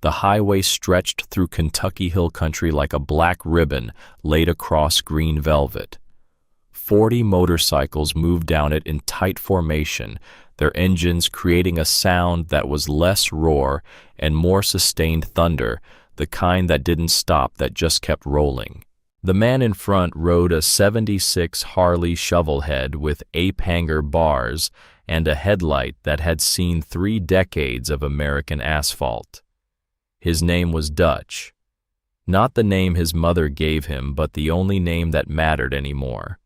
The highway stretched through Kentucky hill country like a black ribbon laid across green velvet. 40 motorcycles moved down it in tight formation, their engines creating a sound that was less roar and more sustained thunder, the kind that didn't stop, that just kept rolling. The man in front rode a '76 Harley shovelhead with ape-hanger bars and a headlight that had seen 3 decades of American asphalt. His name was Dutch. Not the name his mother gave him, but the only name that mattered anymore.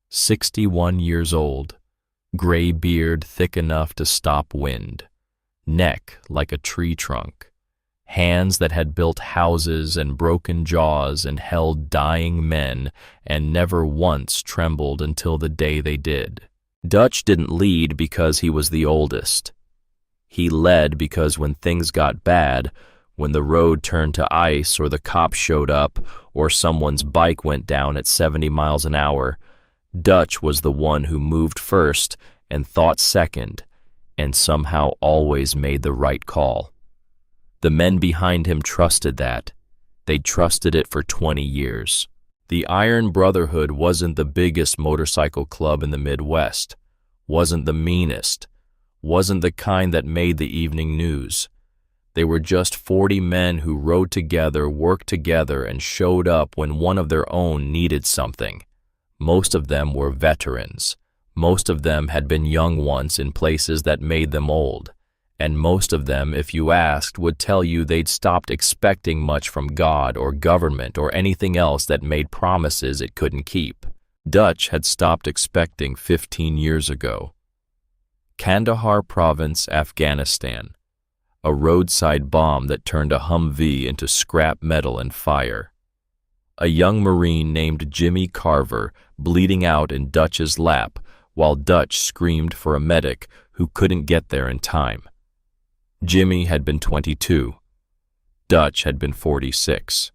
61 years old, gray beard thick enough to stop wind, neck like a tree trunk, hands that had built houses and broken jaws and held dying men and never once trembled until the day they did. Dutch didn't lead because he was the oldest. He led because when things got bad, when the road turned to ice or the cops showed up or someone's bike went down at 70 miles an hour, Dutch was the one who moved first and thought second and somehow always made the right call. The men behind him trusted that. They'd trusted it for 20 years. The Iron Brotherhood wasn't the biggest motorcycle club in the Midwest, wasn't the meanest, wasn't the kind that made the evening news. They were just 40 men who rode together, worked together, and showed up when one of their own needed something. Most of them were veterans. Most of them had been young once in places that made them old. And most of them, if you asked, would tell you they'd stopped expecting much from God or government or anything else that made promises it couldn't keep. Dutch had stopped expecting 15 years ago. Kandahar Province, Afghanistan. A roadside bomb that turned a Humvee into scrap metal and fire. A young Marine named Jimmy Carver bleeding out in Dutch's lap while Dutch screamed for a medic who couldn't get there in time. Jimmy had been 22. Dutch had been 46.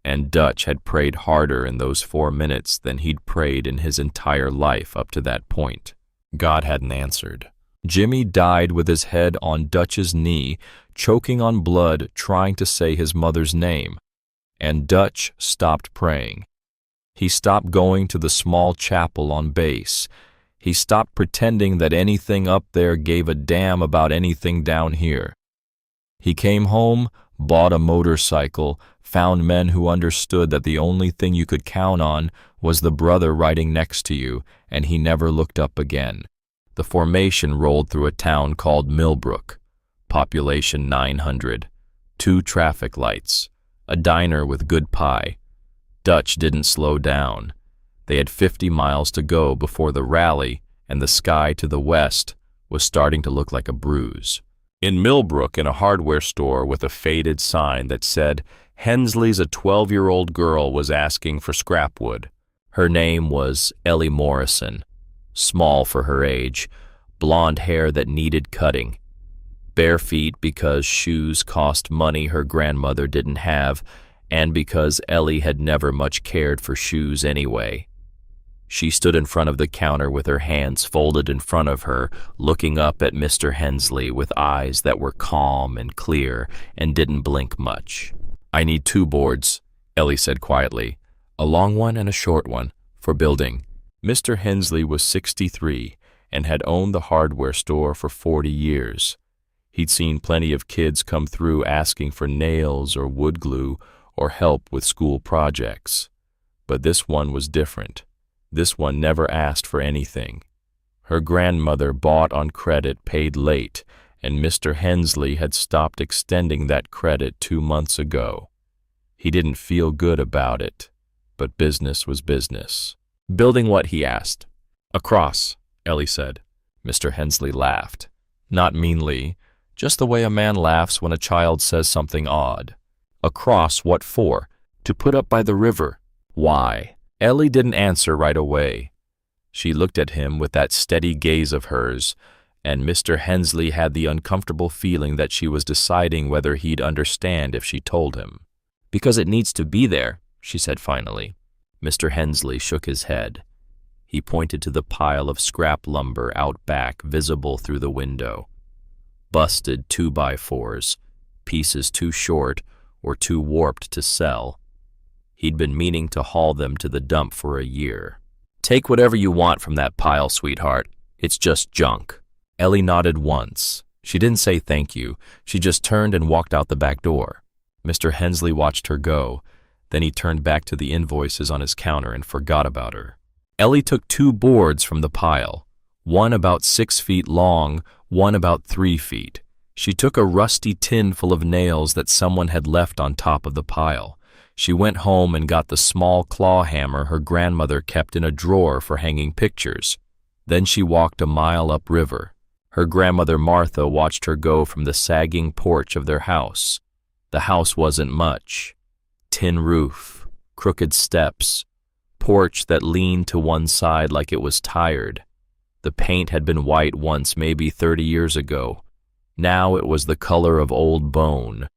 And Dutch had prayed harder in those 4 minutes than he'd prayed in his entire life up to that point. God hadn't answered. Jimmy died with his head on Dutch's knee, choking on blood, trying to say his mother's name. And Dutch stopped praying. He stopped going to the small chapel on base. He stopped pretending that anything up there gave a damn about anything down here. He came home, bought a motorcycle, found men who understood that the only thing you could count on was the brother riding next to you, and he never looked up again. The formation rolled through a town called Millbrook, population 900, 2 traffic lights, a diner with good pie. Dutch didn't slow down. They had 50 miles to go before the rally, and the sky to the west was starting to look like a bruise. In Millbrook, in a hardware store with a faded sign that said, "Hensley's a 12-year-old girl was asking for scrap wood." Her name was Ellie Morrison. Small for her age, blonde hair that needed cutting. Bare feet because shoes cost money her grandmother didn't have, and because Ellie had never much cared for shoes anyway. She stood in front of the counter with her hands folded in front of her, looking up at Mr. Hensley with eyes that were calm and clear and didn't blink much. "I need 2 boards," Ellie said quietly. "A long one and a short one, for building." Mr. Hensley was 63 and had owned the hardware store for 40 years. He'd seen plenty of kids come through asking for nails or wood glue or help with school projects. But this one was different. This one never asked for anything. Her grandmother bought on credit, paid late, and Mr. Hensley had stopped extending that credit 2 months ago. He didn't feel good about it, but business was business. "Building what?" he asked. "A cross," Ellie said. Mr. Hensley laughed. Not meanly, just the way a man laughs when a child says something odd. "A cross, what for?" "To put up by the river." "Why?" Ellie didn't answer right away. She looked at him with that steady gaze of hers, and Mr. Hensley had the uncomfortable feeling that she was deciding whether he'd understand if she told him. "Because it needs to be there," she said finally. Mr. Hensley shook his head. He pointed to the pile of scrap lumber out back visible through the window. Busted 2x4s, pieces too short or too warped to sell. He'd been meaning to haul them to the dump for a year. "Take whatever you want from that pile, sweetheart. It's just junk." Ellie nodded once. She didn't say thank you. She just turned and walked out the back door. Mr. Hensley watched her go. Then he turned back to the invoices on his counter and forgot about her. Ellie took 2 boards from the pile, one about 6 feet long, one about 3 feet. She took a rusty tin full of nails that someone had left on top of the pile. She went home and got the small claw hammer her grandmother kept in a drawer for hanging pictures. Then she walked a mile upriver. Her grandmother Martha watched her go from the sagging porch of their house. The house wasn't much. Tin roof, crooked steps, porch that leaned to one side like it was tired. The paint had been white once, maybe 30 years ago. Now it was the color of old bone.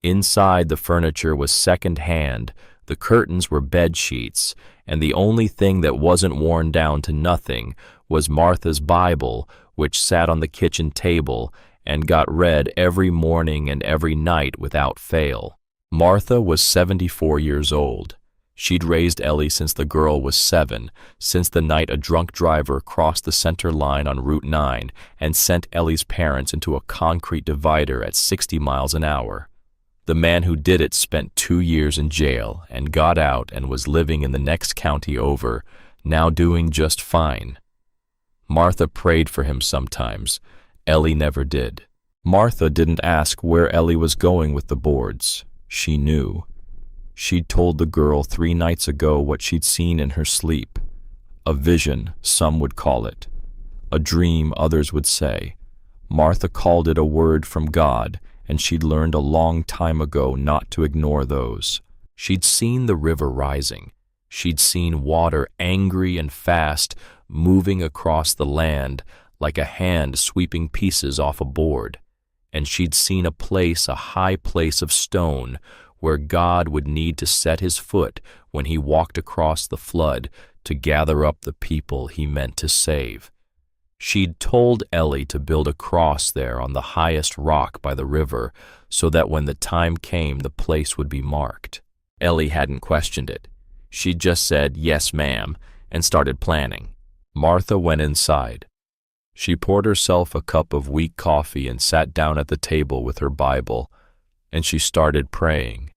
Inside, the furniture was second-hand, the curtains were bed sheets, and the only thing that wasn't worn down to nothing was Martha's Bible, which sat on the kitchen table and got read every morning and every night without fail. Martha was 74 years old. She'd raised Ellie since the girl was 7, since the night a drunk driver crossed the center line on Route 9 and sent Ellie's parents into a concrete divider at 60 miles an hour. The man who did it spent 2 years in jail and got out and was living in the next county over, now doing just fine. Martha prayed for him sometimes. Ellie never did. Martha didn't ask where Ellie was going with the boards. She knew. She'd told the girl 3 nights ago what she'd seen in her sleep. A vision, some would call it. A dream, others would say. Martha called it a word from God, and she'd learned a long time ago not to ignore those. She'd seen the river rising. She'd seen water angry and fast, moving across the land like a hand sweeping pieces off a board. And she'd seen a high place of stone, where God would need to set his foot when he walked across the flood to gather up the people he meant to save. She'd told Ellie to build a cross there on the highest rock by the river so that when the time came the place would be marked. Ellie hadn't questioned it. She'd just said, "Yes, ma'am," and started planning. Martha went inside. She poured herself a cup of weak coffee and sat down at the table with her Bible, and she started praying.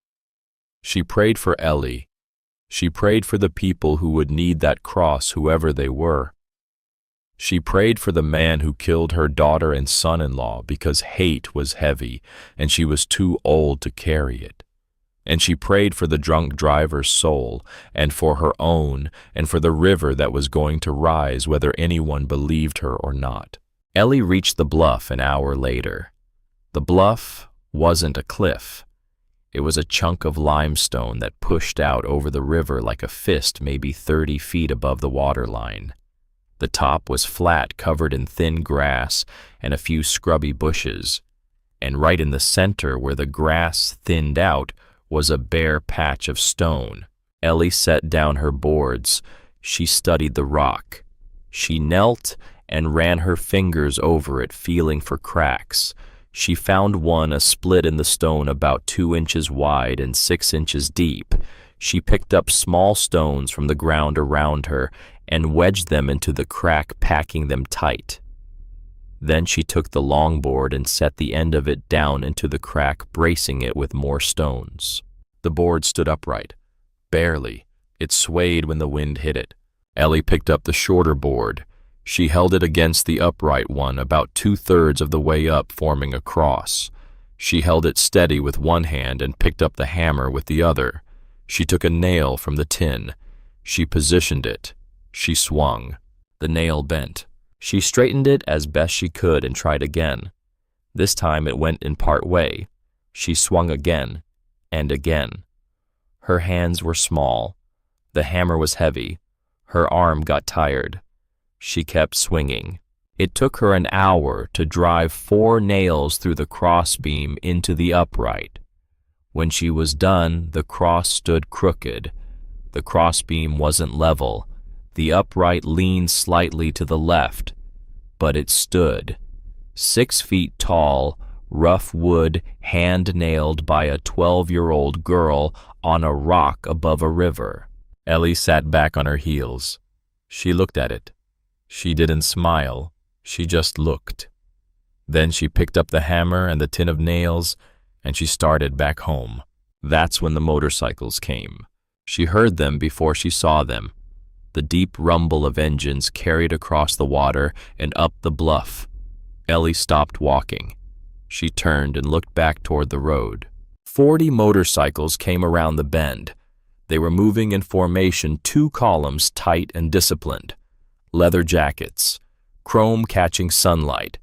She prayed for Ellie. She prayed for the people who would need that cross, whoever they were. She prayed for the man who killed her daughter and son-in-law because hate was heavy and she was too old to carry it. And she prayed for the drunk driver's soul, and for her own, and for the river that was going to rise whether anyone believed her or not. Ellie reached the bluff an hour later. The bluff wasn't a cliff. It was a chunk of limestone that pushed out over the river like a fist maybe 30 feet above the waterline. The top was flat, covered in thin grass and a few scrubby bushes. And right in the center, where the grass thinned out, was a bare patch of stone. Ellie set down her boards. She studied the rock. She knelt and ran her fingers over it, feeling for cracks. She found one, a split in the stone about 2 inches wide and 6 inches deep. She picked up small stones from the ground around her and wedged them into the crack, packing them tight. Then she took the long board and set the end of it down into the crack, bracing it with more stones. The board stood upright. Barely. It swayed when the wind hit it. Ellie picked up the shorter board. She held it against the upright one about 2/3 of the way up, forming a cross. She held it steady with one hand and picked up the hammer with the other. She took a nail from the tin. She positioned it. She swung. The nail bent. She straightened it as best she could and tried again. This time it went in part way. She swung again and again. Her hands were small. The hammer was heavy. Her arm got tired. She kept swinging. It took her an hour to drive 4 nails through the crossbeam into the upright. When she was done, the cross stood crooked. The crossbeam wasn't level. The upright leaned slightly to the left, but it stood. 6 feet tall, rough wood hand-nailed by a 12-year-old girl on a rock above a river. Ellie sat back on her heels. She looked at it. She didn't smile. She just looked. Then she picked up the hammer and the tin of nails, and she started back home. That's when the motorcycles came. She heard them before she saw them. The deep rumble of engines carried across the water and up the bluff. Ellie stopped walking. She turned and looked back toward the road. 40 motorcycles came around the bend. They were moving in formation, 2 columns, tight and disciplined. Leather jackets, chrome catching sunlight,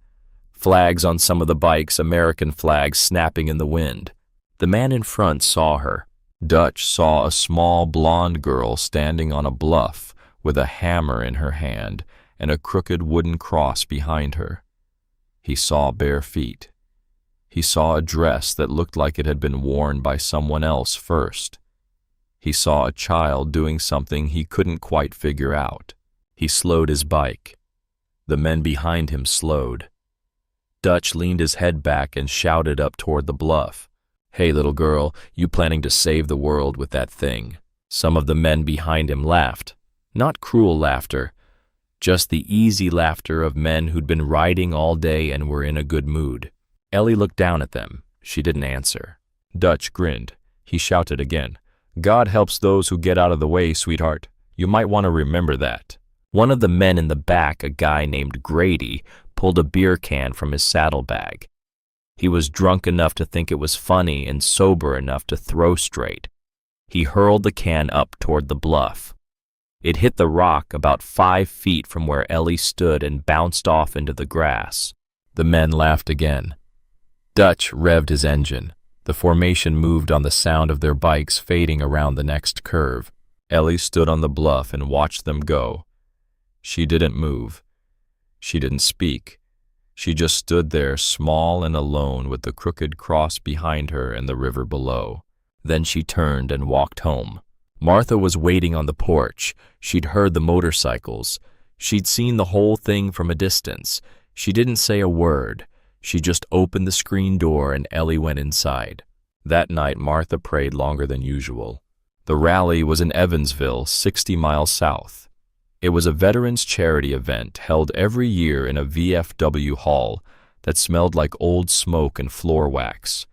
flags on some of the bikes, American flags snapping in the wind. The man in front saw her. Dutch saw a small blonde girl standing on a bluff with a hammer in her hand and a crooked wooden cross behind her. He saw bare feet. He saw a dress that looked like it had been worn by someone else first. He saw a child doing something he couldn't quite figure out. He slowed his bike. The men behind him slowed. Dutch leaned his head back and shouted up toward the bluff. "Hey, little girl, you planning to save the world with that thing?" Some of the men behind him laughed. Not cruel laughter, just the easy laughter of men who'd been riding all day and were in a good mood. Ellie looked down at them. She didn't answer. Dutch grinned. He shouted again, "God helps those who get out of the way, sweetheart. You might want to remember that." One of the men in the back, a guy named Grady, pulled a beer can from his saddlebag. He was drunk enough to think it was funny and sober enough to throw straight. He hurled the can up toward the bluff. It hit the rock about 5 feet from where Ellie stood and bounced off into the grass. The men laughed again. Dutch revved his engine. The formation moved on the sound of their bikes fading around the next curve. Ellie stood on the bluff and watched them go. She didn't move. She didn't speak. She just stood there, small and alone, with the crooked cross behind her and the river below. Then she turned and walked home. Martha was waiting on the porch. She'd heard the motorcycles. She'd seen the whole thing from a distance. She didn't say a word. She just opened the screen door and Ellie went inside. That night, Martha prayed longer than usual. The rally was in Evansville, 60 miles south. It was a veterans charity event held every year in a VFW hall that smelled like old smoke and floor wax.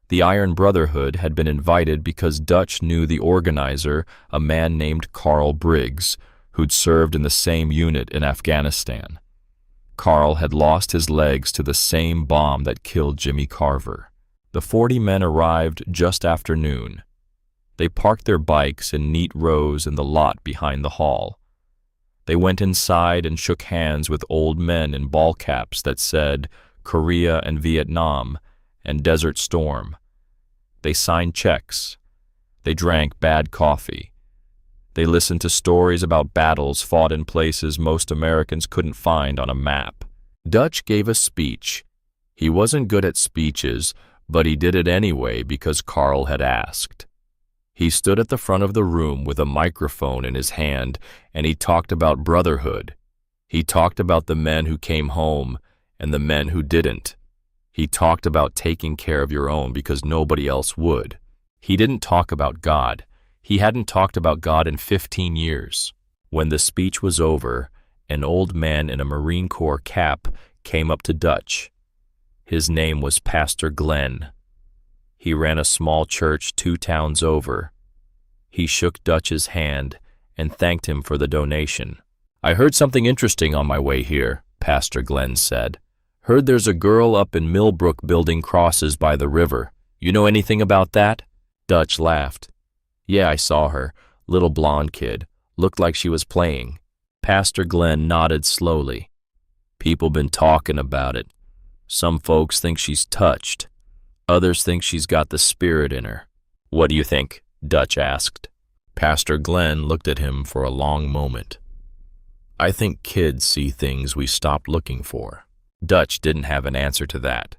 The Iron Brotherhood had been invited because Dutch knew the organizer, a man named Carl Briggs, who'd served in the same unit in Afghanistan. Carl had lost his legs to the same bomb that killed Jimmy Carver. The 40 men arrived just after noon. They parked their bikes in neat rows in the lot behind the hall. They went inside and shook hands with old men in ball caps that said Korea and Vietnam and Desert Storm. They signed checks. They drank bad coffee. They listened to stories about battles fought in places most Americans couldn't find on a map. Dutch gave a speech. He wasn't good at speeches, but he did it anyway because Carl had asked. He stood at the front of the room with a microphone in his hand, and he talked about brotherhood. He talked about the men who came home and the men who didn't. He talked about taking care of your own because nobody else would. He didn't talk about God. He hadn't talked about God in 15 years. When the speech was over, an old man in a Marine Corps cap came up to Dutch. His name was Pastor Glenn. He ran a small church 2 towns over. He shook Dutch's hand and thanked him for the donation. "I heard something interesting on my way here," Pastor Glenn said. "Heard there's a girl up in Millbrook building crosses by the river. You know anything about that?" Dutch laughed. "Yeah, I saw her. Little blonde kid. Looked like she was playing." Pastor Glenn nodded slowly. "People been talking about it. Some folks think she's touched. Others think she's got the spirit in her." "What do you think?" Dutch asked. Pastor Glenn looked at him for a long moment. "I think kids see things we stopped looking for." Dutch didn't have an answer to that.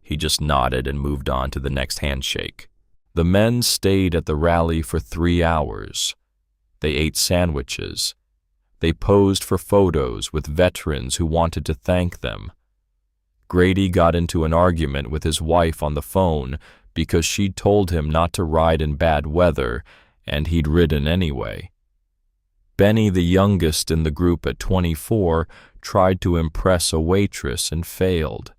He just nodded and moved on to the next handshake. The men stayed at the rally for 3 hours. They ate sandwiches. They posed for photos with veterans who wanted to thank them. Grady got into an argument with his wife on the phone because she'd told him not to ride in bad weather, and he'd ridden anyway. Benny, the youngest in the group at 24, tried to impress a waitress and failed.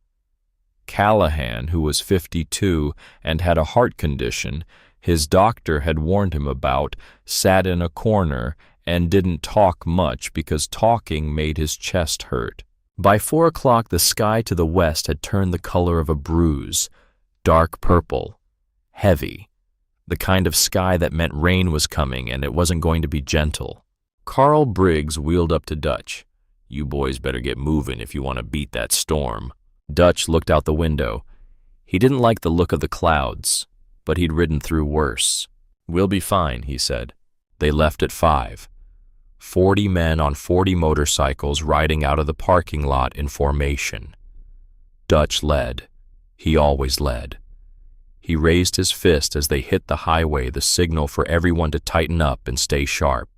Callahan, who was 52 and had a heart condition his doctor had warned him about, sat in a corner and didn't talk much because talking made his chest hurt. By 4 o'clock, the sky to the west had turned the color of a bruise, dark purple, heavy, the kind of sky that meant rain was coming and it wasn't going to be gentle. Carl Briggs wheeled up to Dutch. "You boys better get moving if you want to beat that storm." Dutch looked out the window. He didn't like the look of the clouds, but he'd ridden through worse. "We'll be fine," he said. They left at 5. 40 men on 40 motorcycles riding out of the parking lot in formation. Dutch led. He always led. He raised his fist as they hit the highway, the signal for everyone to tighten up and stay sharp.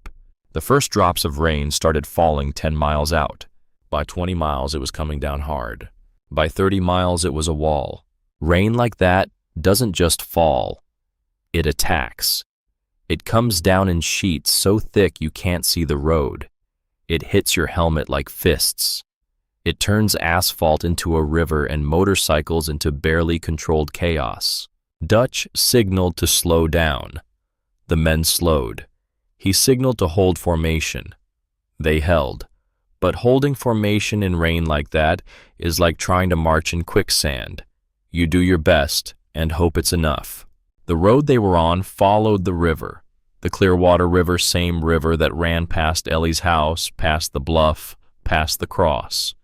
The first drops of rain started falling 10 miles out. By 20 miles, it was coming down hard. By 30 miles, it was a wall. Rain like that doesn't just fall. It attacks. It comes down in sheets so thick you can't see the road. It hits your helmet like fists. It turns asphalt into a river and motorcycles into barely controlled chaos. Dutch signaled to slow down. The men slowed. He signaled to hold formation. They held. But holding formation in rain like that is like trying to march in quicksand. You do your best and hope it's enough. The road they were on followed the river. The Clearwater River, same river that ran past Ellie's house, past the bluff, past the cross.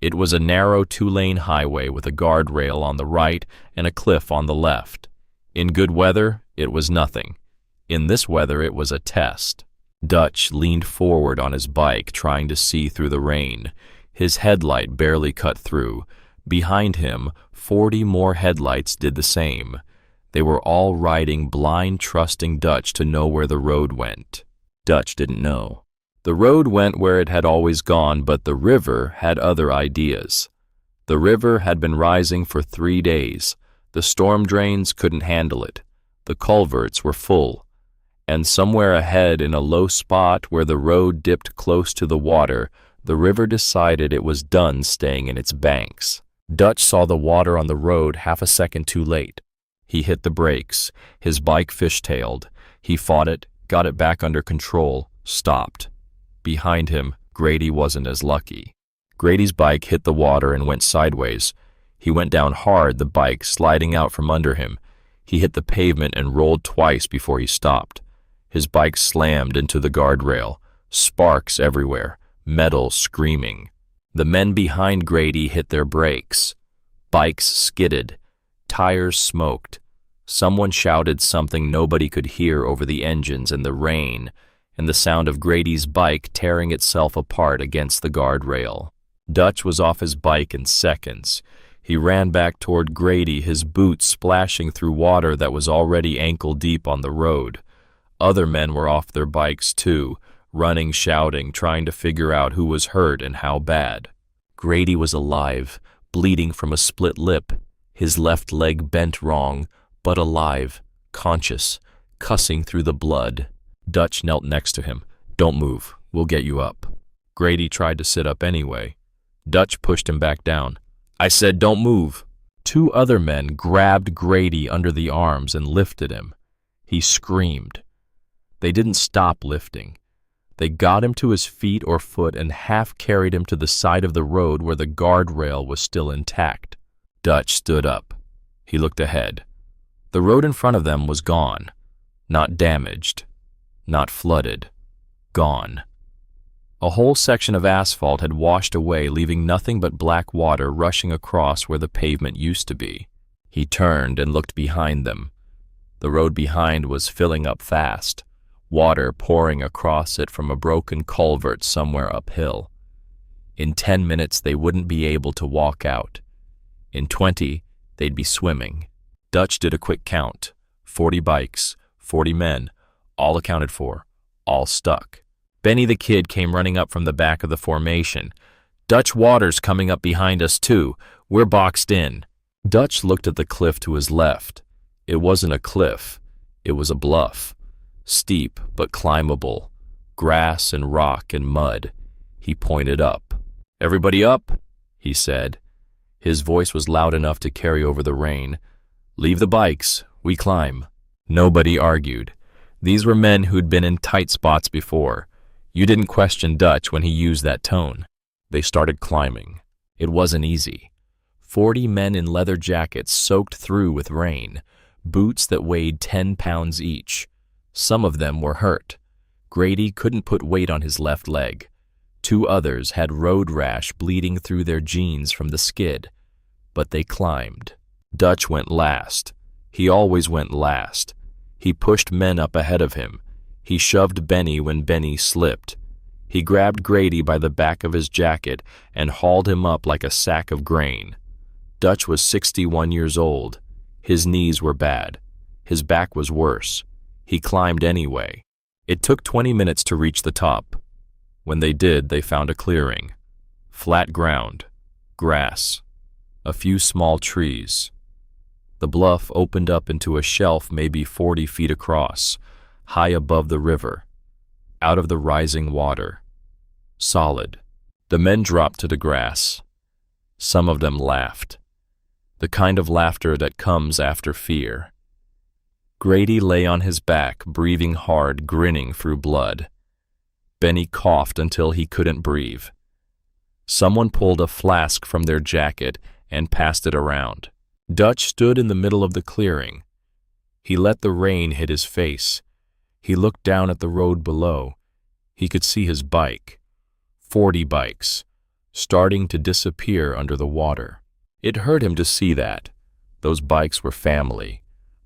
It was a narrow 2-lane highway with a guardrail on the right and a cliff on the left. In good weather, it was nothing. In this weather, it was a test. Dutch leaned forward on his bike, trying to see through the rain. His headlight barely cut through. Behind him, 40 more headlights did the same. They were all riding blind, trusting Dutch to know where the road went. Dutch didn't know. The road went where it had always gone, but the river had other ideas. The river had been rising for 3 days. The storm drains couldn't handle it. The culverts were full. And somewhere ahead, in a low spot where the road dipped close to the water, the river decided it was done staying in its banks. Dutch saw the water on the road half a second too late. He hit the brakes. His bike fishtailed. He fought it, got it back under control, stopped. Behind him, Grady wasn't as lucky. Grady's bike hit the water and went sideways. He went down hard, the bike sliding out from under him. He hit the pavement and rolled twice before he stopped. His bike slammed into the guardrail. Sparks everywhere, metal screaming. The men behind Grady hit their brakes. Bikes skidded. Tires smoked. Someone shouted something nobody could hear over the engines and the rain, and the sound of Grady's bike tearing itself apart against the guardrail. Dutch was off his bike in seconds. He ran back toward Grady, his boots splashing through water that was already ankle-deep on the road. Other men were off their bikes too, running, shouting, trying to figure out who was hurt and how bad. Grady was alive, bleeding from a split lip, his left leg bent wrong, but alive, conscious, cussing through the blood. Dutch knelt next to him. "Don't move, we'll get you up." Grady tried to sit up anyway. Dutch pushed him back down. "I said don't move." 2 other men grabbed Grady under the arms and lifted him. He screamed. They didn't stop lifting. They got him to his feet or foot and half-carried him to the side of the road where the guardrail was still intact. Dutch stood up. He looked ahead. The road in front of them was gone. Not damaged. Not flooded. Gone. A whole section of asphalt had washed away, leaving nothing but black water rushing across where the pavement used to be. He turned and looked behind them. The road behind was filling up fast. Water pouring across it from a broken culvert somewhere uphill. In 10 minutes, they wouldn't be able to walk out. In 20, they'd be swimming. Dutch did a quick count. 40 bikes, 40 men, all accounted for, all stuck. Benny the Kid came running up from the back of the formation. "Dutch water's coming up behind us too. We're boxed in. Dutch looked at the cliff to his left. It wasn't a cliff. It was a bluff. Steep but climbable. Grass and rock and mud. He pointed up. "Everybody up," he said. His voice was loud enough to carry over the rain. "Leave the bikes. We climb." Nobody argued. These were men who'd been in tight spots before. You didn't question Dutch when he used that tone. They started climbing. It wasn't easy. 40 men in leather jackets soaked through with rain, boots that weighed 10 pounds each. Some of them were hurt. Grady couldn't put weight on his left leg. 2 others had road rash bleeding through their jeans from the skid. But they climbed. Dutch went last. He always went last. He pushed men up ahead of him. He shoved Benny when Benny slipped. He grabbed Grady by the back of his jacket and hauled him up like a sack of grain. Dutch was 61 years old. His knees were bad. His back was worse. He climbed anyway. It took 20 minutes to reach the top. When they did, they found a clearing. Flat ground. Grass. A few small trees. The bluff opened up into a shelf maybe 40 feet across, high above the river, out of the rising water. Solid. The men dropped to the grass. Some of them laughed. The kind of laughter that comes after fear. Grady lay on his back, breathing hard, grinning through blood. Benny coughed until he couldn't breathe. Someone pulled a flask from their jacket and passed it around. Dutch stood in the middle of the clearing. He let the rain hit his face. He looked down at the road below. He could see his bike. 40 bikes, starting to disappear under the water. It hurt him to see that. Those bikes were family.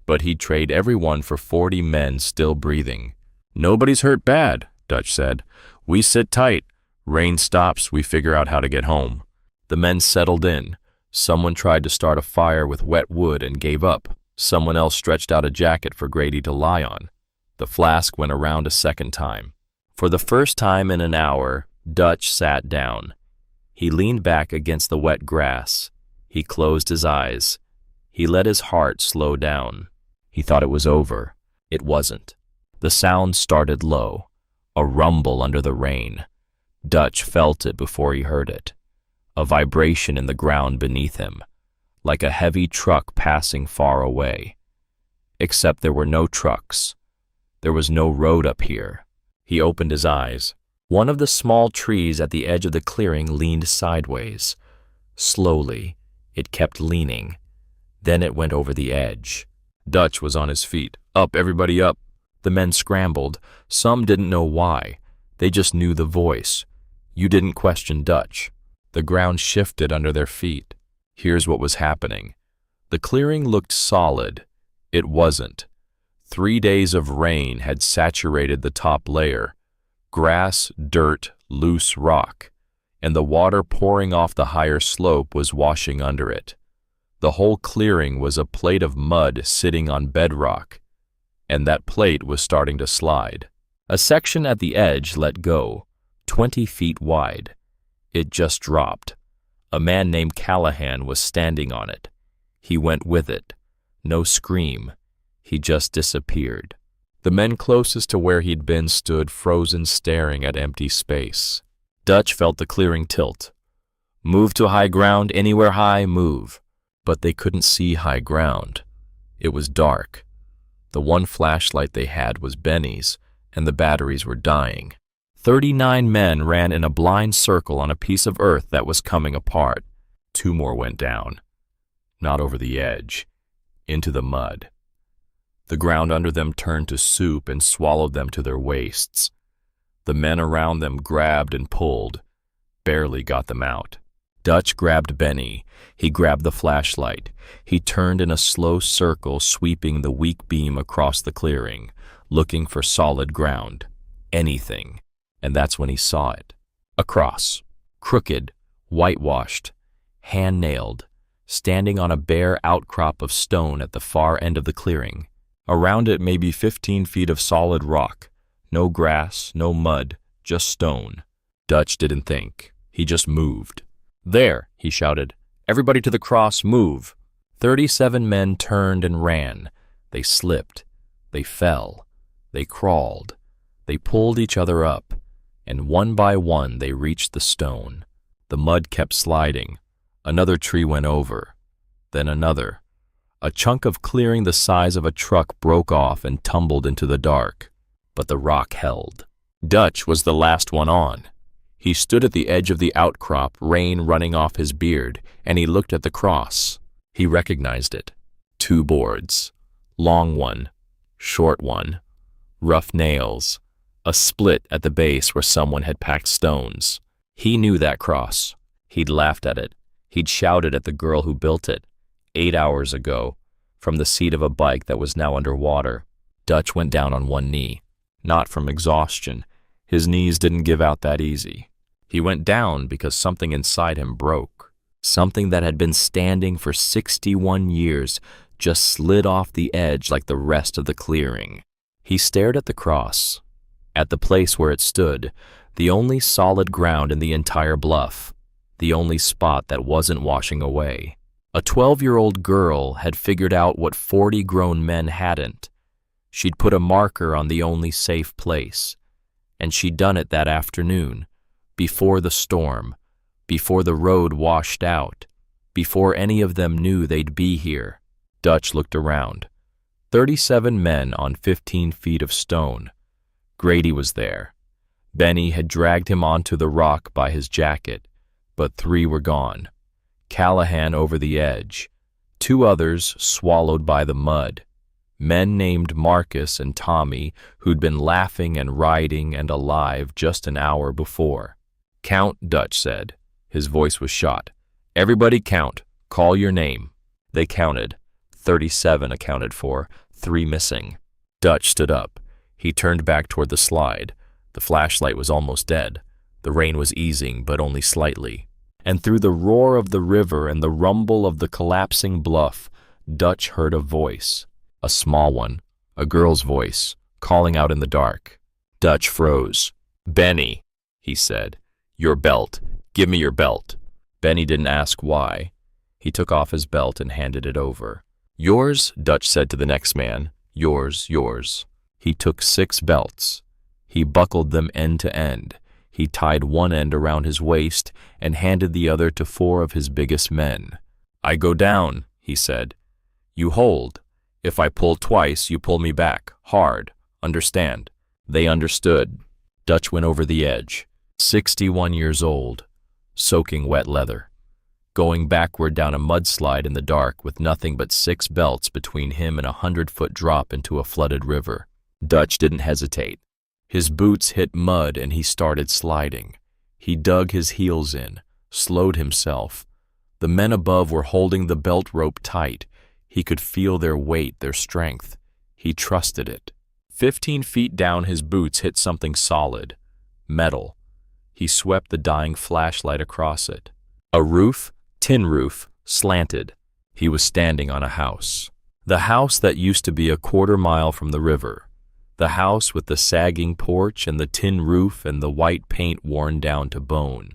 But he'd trade everyone for 40 men still breathing. "Nobody's hurt bad," Dutch said. "We sit tight. Rain stops, we figure out how to get home." The men settled in. Someone tried to start a fire with wet wood and gave up. Someone else stretched out a jacket for Grady to lie on. The flask went around a second time. For the first time in an hour, Dutch sat down. He leaned back against the wet grass. He closed his eyes. He let his heart slow down. He thought it was over. It wasn't. The sound started low, a rumble under the rain. Dutch felt it before he heard it. A vibration in the ground beneath him, like a heavy truck passing far away. Except there were no trucks. There was no road up here. He opened his eyes. One of the small trees at the edge of the clearing leaned sideways. Slowly, it kept leaning. Then it went over the edge. Dutch was on his feet. "Up, everybody up." The men scrambled. Some didn't know why. They just knew the voice. You didn't question Dutch. The ground shifted under their feet. Here's what was happening. The clearing looked solid. It wasn't. 3 days of rain had saturated the top layer. Grass, dirt, loose rock. And the water pouring off the higher slope was washing under it. The whole clearing was a plate of mud sitting on bedrock. And that plate was starting to slide. A section at the edge let go, 20 feet wide. It just dropped. A man named Callahan was standing on it. He went with it. No scream. He just disappeared. The men closest to where he'd been stood frozen, staring at empty space. Dutch felt the clearing tilt. "Move to high ground, anywhere high, move." But they couldn't see high ground. It was dark. The one flashlight they had was Benny's, and the batteries were dying. 39 men ran in a blind circle on a piece of earth that was coming apart. 2 more went down. Not over the edge. Into the mud. The ground under them turned to soup and swallowed them to their waists. The men around them grabbed and pulled. Barely got them out. Dutch grabbed Benny. He grabbed the flashlight. He turned in a slow circle, sweeping the weak beam across the clearing, looking for solid ground. Anything. And that's when he saw it. A cross. Crooked, whitewashed, hand-nailed, standing on a bare outcrop of stone at the far end of the clearing. Around it maybe 15 feet of solid rock. No grass, no mud, just stone. Dutch didn't think. He just moved. "There," he shouted. Everybody to the cross, move. 37 men turned and ran. They slipped. They fell. They crawled. They pulled each other up, and one by one they reached the stone. The mud kept sliding. Another tree went over. Then another. A chunk of clearing the size of a truck broke off and tumbled into the dark. But the rock held. Dutch was the last one on. He stood at the edge of the outcrop, rain running off his beard, and he looked at the cross. He recognized it. 2 boards. Long one, short one, rough nails, a split at the base where someone had packed stones. He knew that cross. He'd laughed at it. He'd shouted at the girl who built it 8 hours ago from the seat of a bike that was now underwater. Dutch went down on one knee, not from exhaustion. His knees didn't give out that easy. He went down because something inside him broke. Something that had been standing for 61 years just slid off the edge like the rest of the clearing. He stared at the cross, at the place where it stood, the only solid ground in the entire bluff, the only spot that wasn't washing away. A 12-year-old girl had figured out what 40 grown men hadn't. She'd put a marker on the only safe place, and she'd done it that afternoon, before the storm, before the road washed out, before any of them knew they'd be here. Dutch looked around. 37 men on 15 feet of stone. Grady was there. Benny had dragged him onto the rock by his jacket, but 3 were gone. Callahan over the edge. 2 others swallowed by the mud. Men named Marcus and Tommy who'd been laughing and riding and alive just an hour before. "Count," Dutch said. His voice was shot. "Everybody count. Call your name." They counted. 37 accounted for, 3 missing. Dutch stood up. He turned back toward the slide. The flashlight was almost dead. The rain was easing, but only slightly. And through the roar of the river and the rumble of the collapsing bluff, Dutch heard a voice. A small one, a girl's voice, calling out in the dark. Dutch froze. "Benny," he said. "Your belt. Give me your belt." Benny didn't ask why. He took off his belt and handed it over. "Yours," Dutch said to the next man. "Yours, yours." He took 6 belts. He buckled them end to end. He tied one end around his waist and handed the other to 4 of his biggest men. "I go down," he said. "You hold. If I pull twice, you pull me back, hard. Understand?" They understood. Dutch went over the edge. 61 years old, soaking wet leather, going backward down a mudslide in the dark with nothing but 6 belts between him and a 100-foot drop into a flooded river. Dutch didn't hesitate. His boots hit mud and he started sliding. He dug his heels in, slowed himself. The men above were holding the belt rope tight. He could feel their weight, their strength. He trusted it. 15 feet down, his boots hit something solid, metal. He swept the dying flashlight across it. A roof, tin roof, slanted. He was standing on a house. The house that used to be a quarter mile from the river. The house with the sagging porch and the tin roof and the white paint worn down to bone.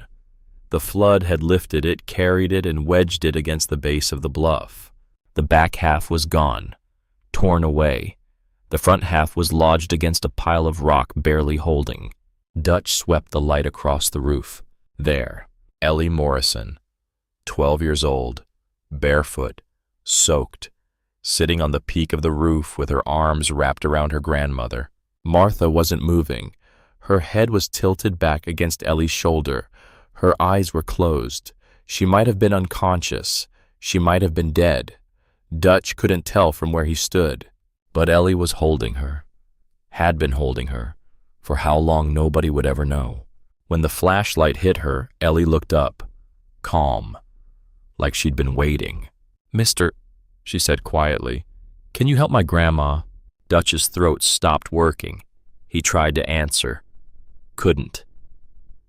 The flood had lifted it, carried it, and wedged it against the base of the bluff. The back half was gone, torn away. The front half was lodged against a pile of rock barely holding. Dutch swept the light across the roof. There, Ellie Morrison, 12 years old, barefoot, soaked, sitting on the peak of the roof with her arms wrapped around her grandmother. Martha wasn't moving. Her head was tilted back against Ellie's shoulder. Her eyes were closed. She might have been unconscious. She might have been dead. Dutch couldn't tell from where he stood. But Ellie was holding her. Had been holding her. For how long, nobody would ever know. When the flashlight hit her, Ellie looked up, calm, like she'd been waiting. "Mister," she said quietly, "can you help my grandma?" Dutch's throat stopped working. He tried to answer. Couldn't.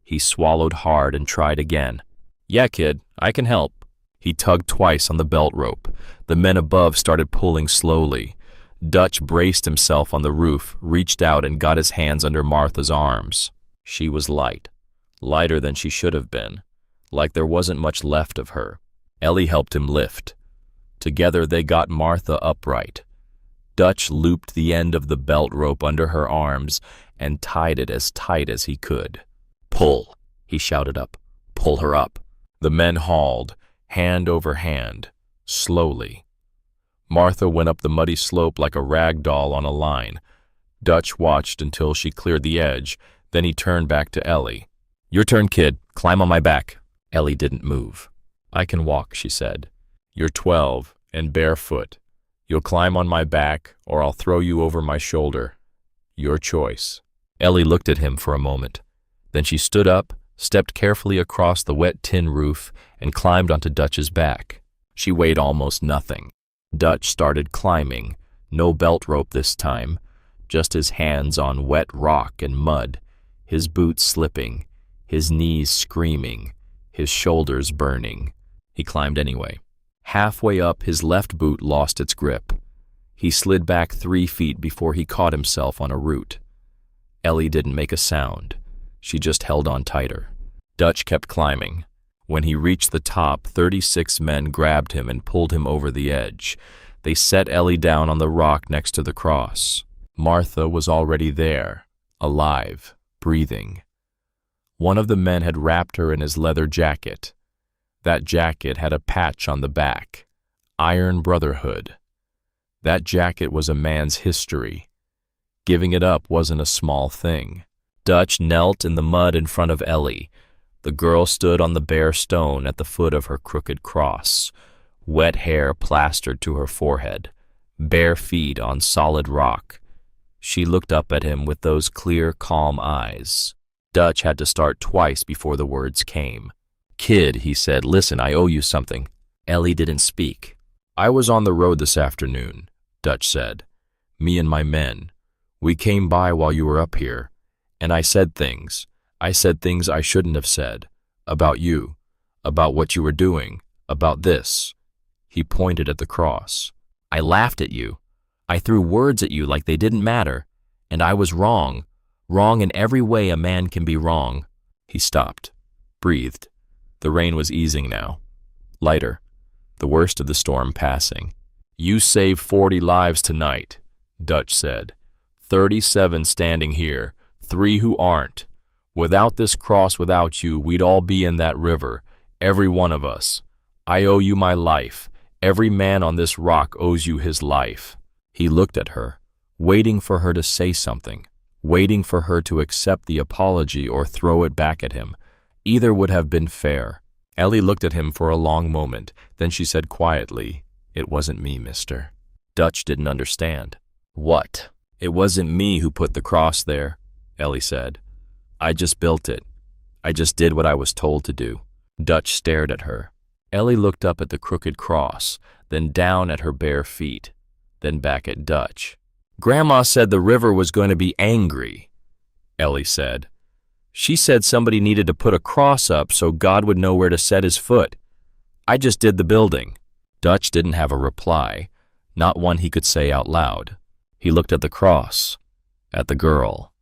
He swallowed hard and tried again. "Yeah, kid, I can help." He tugged twice on the belt rope. The men above started pulling slowly. Dutch braced himself on the roof, reached out and got his hands under Martha's arms. She was light, lighter than she should have been, like there wasn't much left of her. Ellie helped him lift. Together they got Martha upright. Dutch looped the end of the belt rope under her arms and tied it as tight as he could. "Pull," he shouted up. "Pull her up." The men hauled, hand over hand, slowly. Martha went up the muddy slope like a rag doll on a line. Dutch watched until she cleared the edge, then he turned back to Ellie. "Your turn, kid. Climb on my back." Ellie didn't move. "I can walk," she said. "You're 12 and barefoot. You'll climb on my back, or I'll throw you over my shoulder. Your choice." Ellie looked at him for a moment. Then she stood up, stepped carefully across the wet tin roof, and climbed onto Dutch's back. She weighed almost nothing. Dutch started climbing, no belt rope this time, just his hands on wet rock and mud, his boots slipping, his knees screaming, his shoulders burning. He climbed anyway. Halfway up, his left boot lost its grip. He slid back 3 feet before he caught himself on a root. Ellie didn't make a sound. She just held on tighter. Dutch kept climbing. When he reached the top, 36 men grabbed him and pulled him over the edge. They set Ellie down on the rock next to the cross. Martha was already there, alive, breathing. One of the men had wrapped her in his leather jacket. That jacket had a patch on the back. Iron Brotherhood. That jacket was a man's history. Giving it up wasn't a small thing. Dutch knelt in the mud in front of Ellie. The girl stood on the bare stone at the foot of her crooked cross, wet hair plastered to her forehead, bare feet on solid rock. She looked up at him with those clear, calm eyes. Dutch had to start twice before the words came. "Kid," he said, "listen, I owe you something." Ellie didn't speak. "I was on the road this afternoon," Dutch said. "Me and my men. We came by while you were up here, and I said things. I said things I shouldn't have said. About you. About what you were doing. About this." He pointed at the cross. "I laughed at you. I threw words at you like they didn't matter. And I was wrong. Wrong in every way a man can be wrong." He stopped. Breathed. The rain was easing now. Lighter. The worst of the storm passing. "You saved 40 lives tonight," Dutch said. 37 standing here. 3 who aren't. Without this cross, without you, we'd all be in that river. Every one of us. I owe you my life. Every man on this rock owes you his life." He looked at her, waiting for her to say something, waiting for her to accept the apology or throw it back at him. Either would have been fair. Ellie looked at him for a long moment, then she said quietly, "It wasn't me, mister." Dutch didn't understand. "What?" "It wasn't me who put the cross there," Ellie said. "I just built it. I just did what I was told to do." Dutch stared at her. Ellie looked up at the crooked cross, then down at her bare feet, then back at Dutch. "Grandma said the river was going to be angry," Ellie said. "She said somebody needed to put a cross up so God would know where to set his foot. I just did the building." Dutch didn't have a reply, not one he could say out loud. He looked at the cross, at the girl,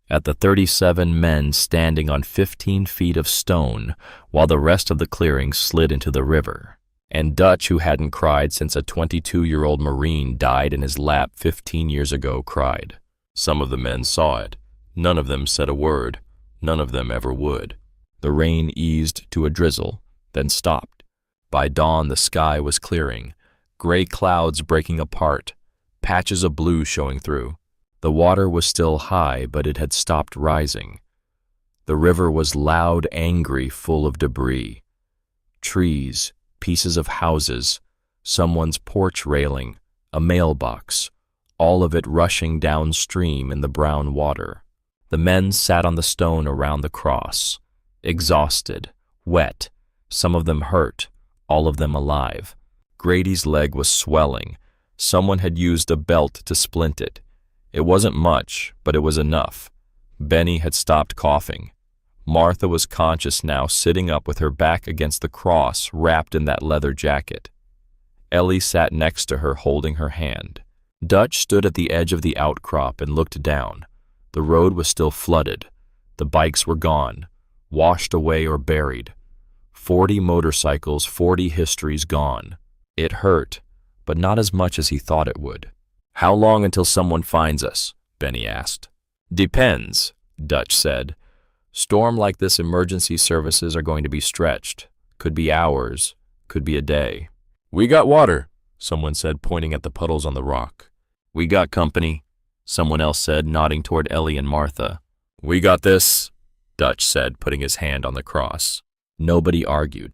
at the 37 men standing on 15 feet of stone while the rest of the clearing slid into the river. And Dutch, who hadn't cried since a 22-year-old Marine died in his lap 15 years ago, cried. Some of the men saw it. None of them said a word. None of them ever would. The rain eased to a drizzle, then stopped. By dawn the sky was clearing, gray clouds breaking apart, patches of blue showing through. The water was still high, but it had stopped rising. The river was loud, angry, full of debris. Trees, pieces of houses, someone's porch railing, a mailbox, all of it rushing downstream in the brown water. The men sat on the stone around the cross, exhausted, wet, some of them hurt, all of them alive. Grady's leg was swelling. Someone had used a belt to splint it. It wasn't much, but it was enough. Benny had stopped coughing. Martha was conscious now, sitting up with her back against the cross, wrapped in that leather jacket. Ellie sat next to her, holding her hand. Dutch stood at the edge of the outcrop and looked down. The road was still flooded. The bikes were gone, washed away or buried. 40 motorcycles, 40 histories gone. It hurt, but not as much as he thought it would. "How long until someone finds us?" Benny asked. "Depends," Dutch said. "Storm like this, emergency services are going to be stretched. Could be hours, could be a day." "We got water," someone said, pointing at the puddles on the rock. "We got company," someone else said, nodding toward Ellie and Martha. "We got this," Dutch said, putting his hand on the cross. Nobody argued.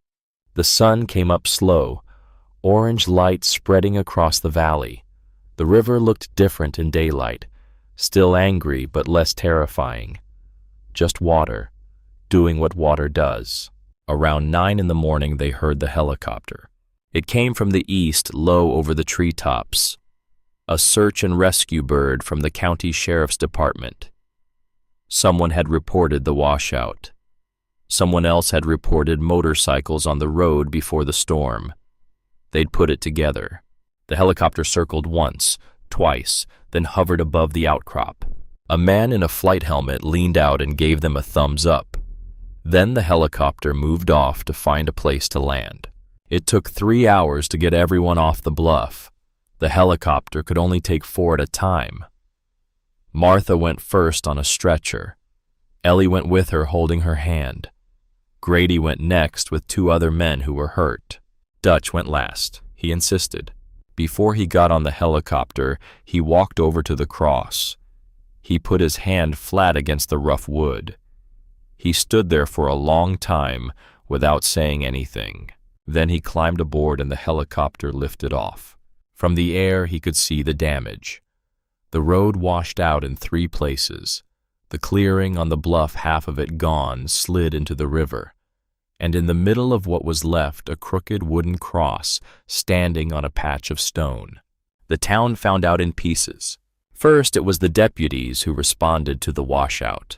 The sun came up slow, orange light spreading across the valley. The river looked different in daylight, still angry but less terrifying. Just water, doing what water does. Around 9 in the morning they heard the helicopter. It came from the east, low over the treetops. A search and rescue bird from the county sheriff's department. Someone had reported the washout. Someone else had reported motorcycles on the road before the storm. They'd put it together. The helicopter circled once, twice, then hovered above the outcrop. A man in a flight helmet leaned out and gave them a thumbs up. Then the helicopter moved off to find a place to land. It took 3 hours to get everyone off the bluff. The helicopter could only take 4 at a time. Martha went first on a stretcher. Ellie went with her holding her hand. Grady went next with 2 other men who were hurt. Dutch went last. He insisted. Before he got on the helicopter, he walked over to the cross. He put his hand flat against the rough wood. He stood there for a long time without saying anything. Then he climbed aboard and the helicopter lifted off. From the air he could see the damage. The road washed out in 3 places. The clearing on the bluff, half of it gone, slid into the river. And in the middle of what was left, a crooked wooden cross standing on a patch of stone. The town found out in pieces. First, it was the deputies who responded to the washout.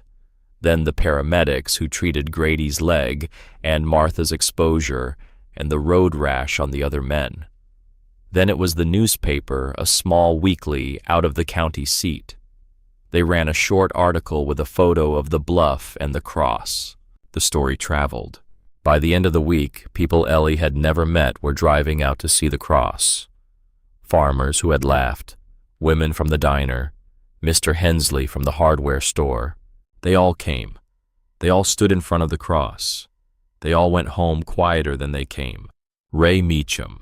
Then the paramedics who treated Grady's leg and Martha's exposure and the road rash on the other men. Then it was the newspaper, a small weekly out of the county seat. They ran a short article with a photo of the bluff and the cross. The story traveled. By the end of the week, people Ellie had never met were driving out to see the cross. Farmers who had laughed, women from the diner, Mr. Hensley from the hardware store. They all came. They all stood in front of the cross. They all went home quieter than they came. Ray Meacham,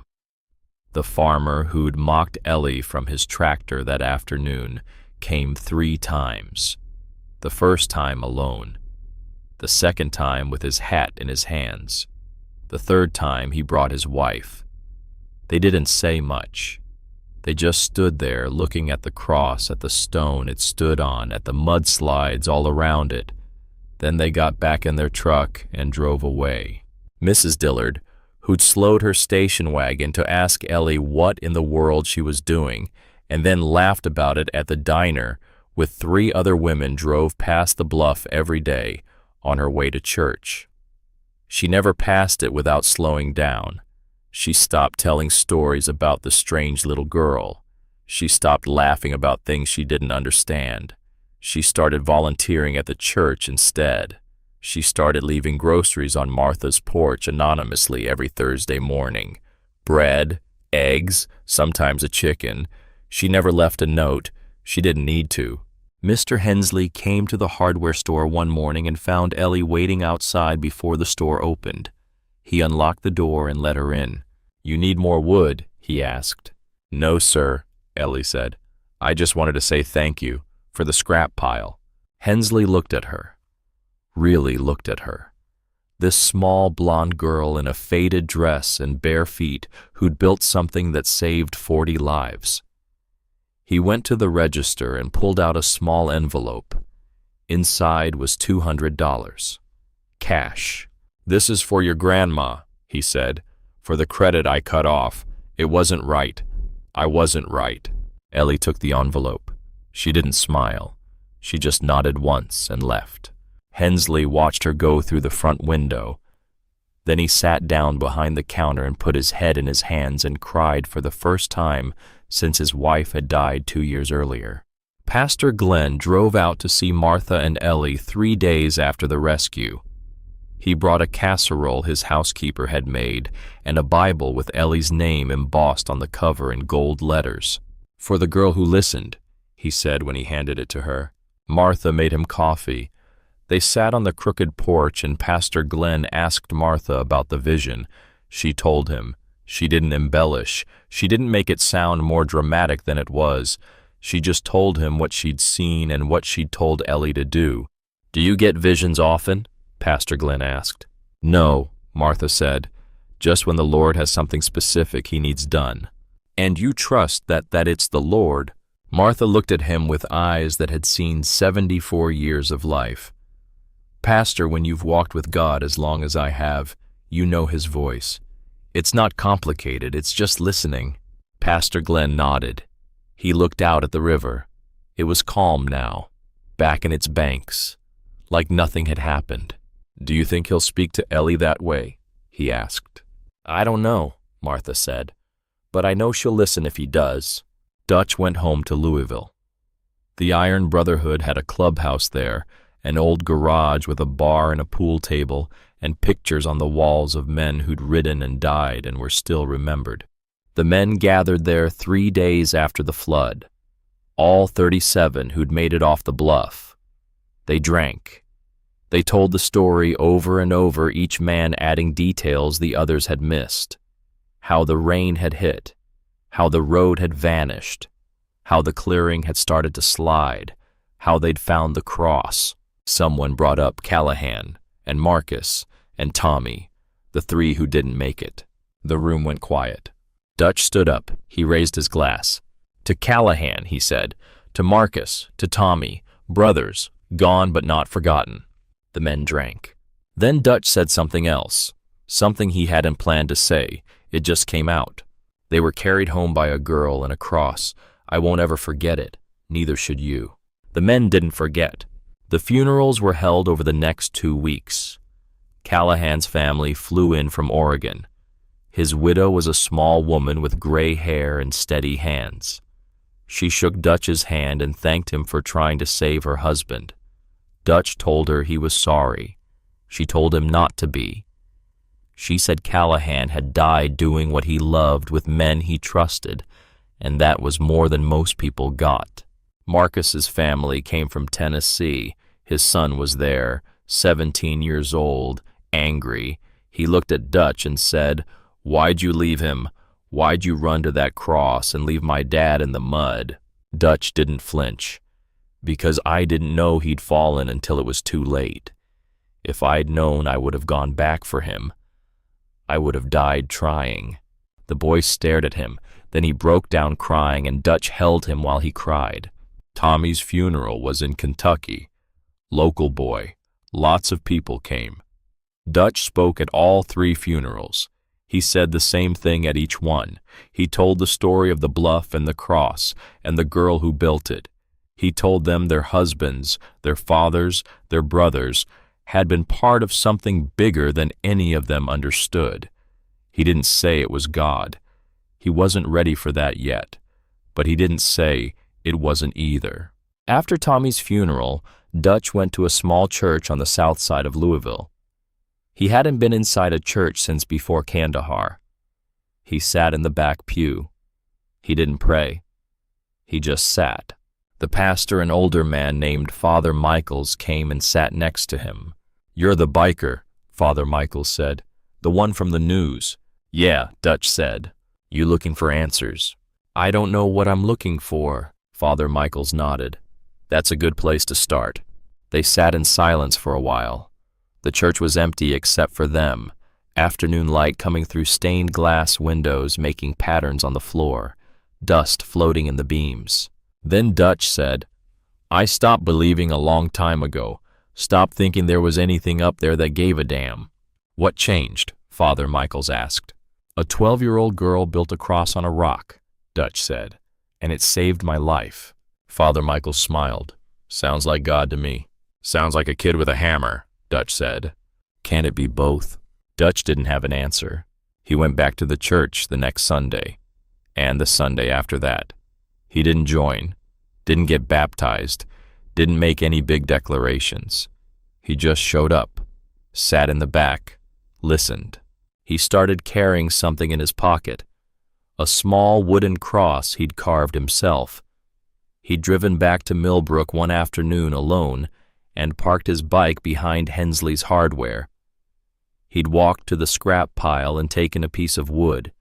the farmer who'd mocked Ellie from his tractor that afternoon, came 3 times. The first time alone. The second time with his hat in his hands. The third time he brought his wife. They didn't say much. They just stood there looking at the cross, at the stone it stood on, at the mudslides all around it. Then they got back in their truck and drove away. Mrs. Dillard, who'd slowed her station wagon to ask Ellie what in the world she was doing, and then laughed about it at the diner, with 3 other women drove past the bluff every day on her way to church. She never passed it without slowing down. She stopped telling stories about the strange little girl. She stopped laughing about things she didn't understand. She started volunteering at the church instead. She started leaving groceries on Martha's porch anonymously every Thursday morning. Bread, eggs, sometimes a chicken. She never left a note. She didn't need to. Mr. Hensley came to the hardware store one morning and found Ellie waiting outside before the store opened. He unlocked the door and let her in. "You need more wood?" he asked. "No, sir," Ellie said. "I just wanted to say thank you for the scrap pile." Hensley looked at her. Really looked at her. This small blonde girl in a faded dress and bare feet who'd built something that saved 40 lives. He went to the register and pulled out a small envelope. Inside was $200. Cash. "This is for your grandma," he said. "For the credit I cut off. It wasn't right. I wasn't right." Ellie took the envelope. She didn't smile. She just nodded once and left. Hensley watched her go through the front window. Then he sat down behind the counter and put his head in his hands and cried for the first time since his wife had died 2 years earlier. Pastor Glenn drove out to see Martha and Ellie 3 days after the rescue. He brought a casserole his housekeeper had made and a Bible with Ellie's name embossed on the cover in gold letters. "For the girl who listened," he said when he handed it to her. Martha made him coffee. They sat on the crooked porch and Pastor Glenn asked Martha about the vision. She told him. She didn't embellish. She didn't make it sound more dramatic than it was. She just told him what she'd seen and what she'd told Ellie to do. "Do you get visions often?" Pastor Glenn asked. "No," Martha said. "Just when the Lord has something specific he needs done." "And you trust that it's the Lord?" Martha looked at him with eyes that had seen 74 years of life. "Pastor, when you've walked with God as long as I have, you know his voice. It's not complicated, it's just listening." Pastor Glenn nodded. He looked out at the river. It was calm now, back in its banks, like nothing had happened. "Do you think he'll speak to Ellie that way?" he asked. "I don't know," Martha said, "but I know she'll listen if he does." Dutch went home to Louisville. The Iron Brotherhood had a clubhouse there, an old garage with a bar and a pool table, and pictures on the walls of men who'd ridden and died and were still remembered. The men gathered there 3 days after the flood, all 37 who'd made it off the bluff. They drank. They told the story over and over, each man adding details the others had missed. How the rain had hit, how the road had vanished, how the clearing had started to slide, how they'd found the cross. Someone brought up Callahan and Marcus and Tommy, the 3 who didn't make it. The room went quiet. Dutch stood up. He raised his glass. "To Callahan," he said. "To Marcus, to Tommy, brothers, gone but not forgotten." The men drank. Then Dutch said something else, something he hadn't planned to say. It just came out. "They were carried home by a girl and a cross. I won't ever forget it. Neither should you." The men didn't forget. The funerals were held over the next 2 weeks. Callahan's family flew in from Oregon. His widow was a small woman with gray hair and steady hands. She shook Dutch's hand and thanked him for trying to save her husband. Dutch told her he was sorry. She told him not to be. She said Callahan had died doing what he loved with men he trusted, and that was more than most people got. Marcus's family came from Tennessee. His son was there, 17 years old, angry. He looked at Dutch and said, "Why'd you leave him? Why'd you run to that cross and leave my dad in the mud?" Dutch didn't flinch. "Because I didn't know he'd fallen until it was too late. If I'd known, I would have gone back for him. I would have died trying." The boy stared at him. Then he broke down crying, and Dutch held him while he cried. Tommy's funeral was in Kentucky. Local boy. Lots of people came. Dutch spoke at all 3 funerals. He said the same thing at each one. He told the story of the bluff and the cross and the girl who built it. He told them their husbands, their fathers, their brothers had been part of something bigger than any of them understood. He didn't say it was God. He wasn't ready for that yet, but he didn't say it wasn't either. After Tommy's funeral, Dutch went to a small church on the south side of Louisville. He hadn't been inside a church since before Kandahar. He sat in the back pew. He didn't pray. He just sat. The pastor, an older man named Father Michaels, came and sat next to him. "You're the biker," Father Michaels said. "The one from the news." "Yeah," Dutch said. "You looking for answers?" "I don't know what I'm looking for," Father Michaels nodded. "That's a good place to start." They sat in silence for a while. The church was empty except for them, afternoon light coming through stained glass windows making patterns on the floor, dust floating in the beams. Then Dutch said, "I stopped believing a long time ago, stopped thinking there was anything up there that gave a damn." "What changed?" Father Michaels asked. "A 12-year-old girl built a cross on a rock," Dutch said, "and it saved my life." Father Michaels smiled. "Sounds like God to me." "Sounds like a kid with a hammer," Dutch said. "Can't it be both?" Dutch didn't have an answer. He went back to the church the next Sunday, and the Sunday after that. He didn't join, didn't get baptized, didn't make any big declarations. He just showed up. sat in the back, listened. He started carrying something in his pocket, a small wooden cross he'd carved himself. He'd driven back to Millbrook one afternoon alone and parked his bike behind Hensley's Hardware. He'd walked to the scrap pile and taken a piece of wood,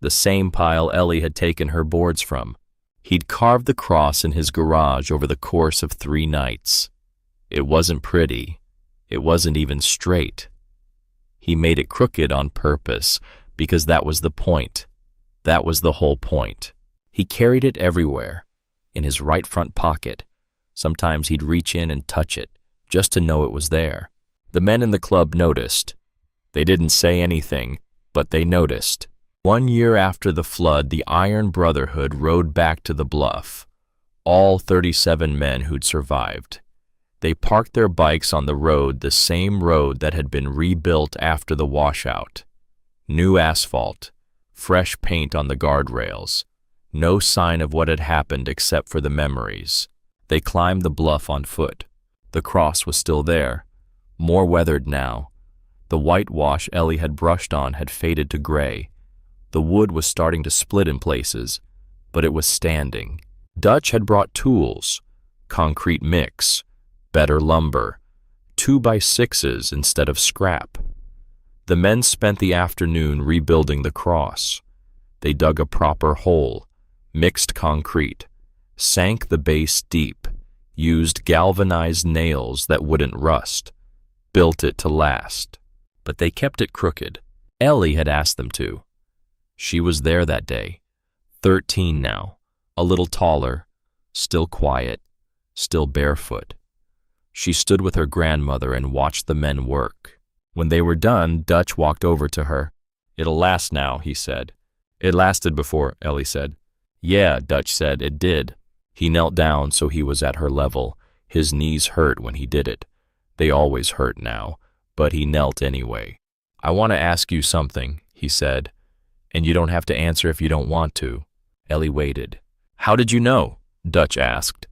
the same pile Ellie had taken her boards from. He'd carved the cross in his garage over the course of 3 nights. It wasn't pretty. It wasn't even straight. He made it crooked on purpose because that was the point. That was the whole point. He carried it everywhere, in his right front pocket. Sometimes he'd reach in and touch it, just to know it was there. The men in the club noticed. They didn't say anything, but they noticed. 1 year after the flood, the Iron Brotherhood rode back to the bluff. All 37 men who'd survived. They parked their bikes on the road, the same road that had been rebuilt after the washout. New asphalt, fresh paint on the guardrails. No sign of what had happened except for the memories. They climbed the bluff on foot. The cross was still there, more weathered now. The whitewash Ellie had brushed on had faded to gray. The wood was starting to split in places, but it was standing. Dutch had brought tools, concrete mix, better lumber, 2x6s instead of scrap. The men spent the afternoon rebuilding the cross. They dug a proper hole, mixed concrete, sank the base deep, used galvanized nails that wouldn't rust, built it to last. But they kept it crooked. Ellie had asked them to. She was there that day, 13 now, a little taller, still quiet, still barefoot. She stood with her grandmother and watched the men work. When they were done, Dutch walked over to her. "It'll last now," he said. "It lasted before," Ellie said. "Yeah," Dutch said, "it did." He knelt down so he was at her level. His knees hurt when he did it. They always hurt now, but he knelt anyway. "I want to ask you something," he said, "and you don't have to answer if you don't want to." Ellie waited. "How did you know?" Dutch asked.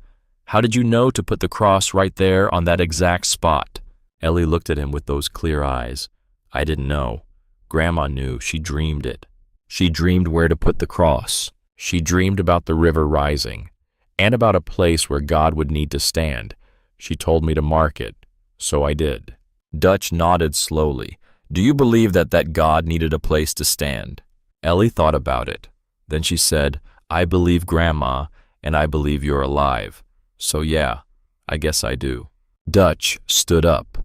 "How did you know to put the cross right there on that exact spot?" Ellie looked at him with those clear eyes. "I didn't know. Grandma knew. She dreamed it. She dreamed where to put the cross. She dreamed about the river rising, and about a place where God would need to stand. She told me to mark it, so I did." Dutch nodded slowly. "Do you believe that God needed a place to stand?" Ellie thought about it. Then she said, "I believe Grandma, and I believe you're alive. So yeah, I guess I do." Dutch stood up.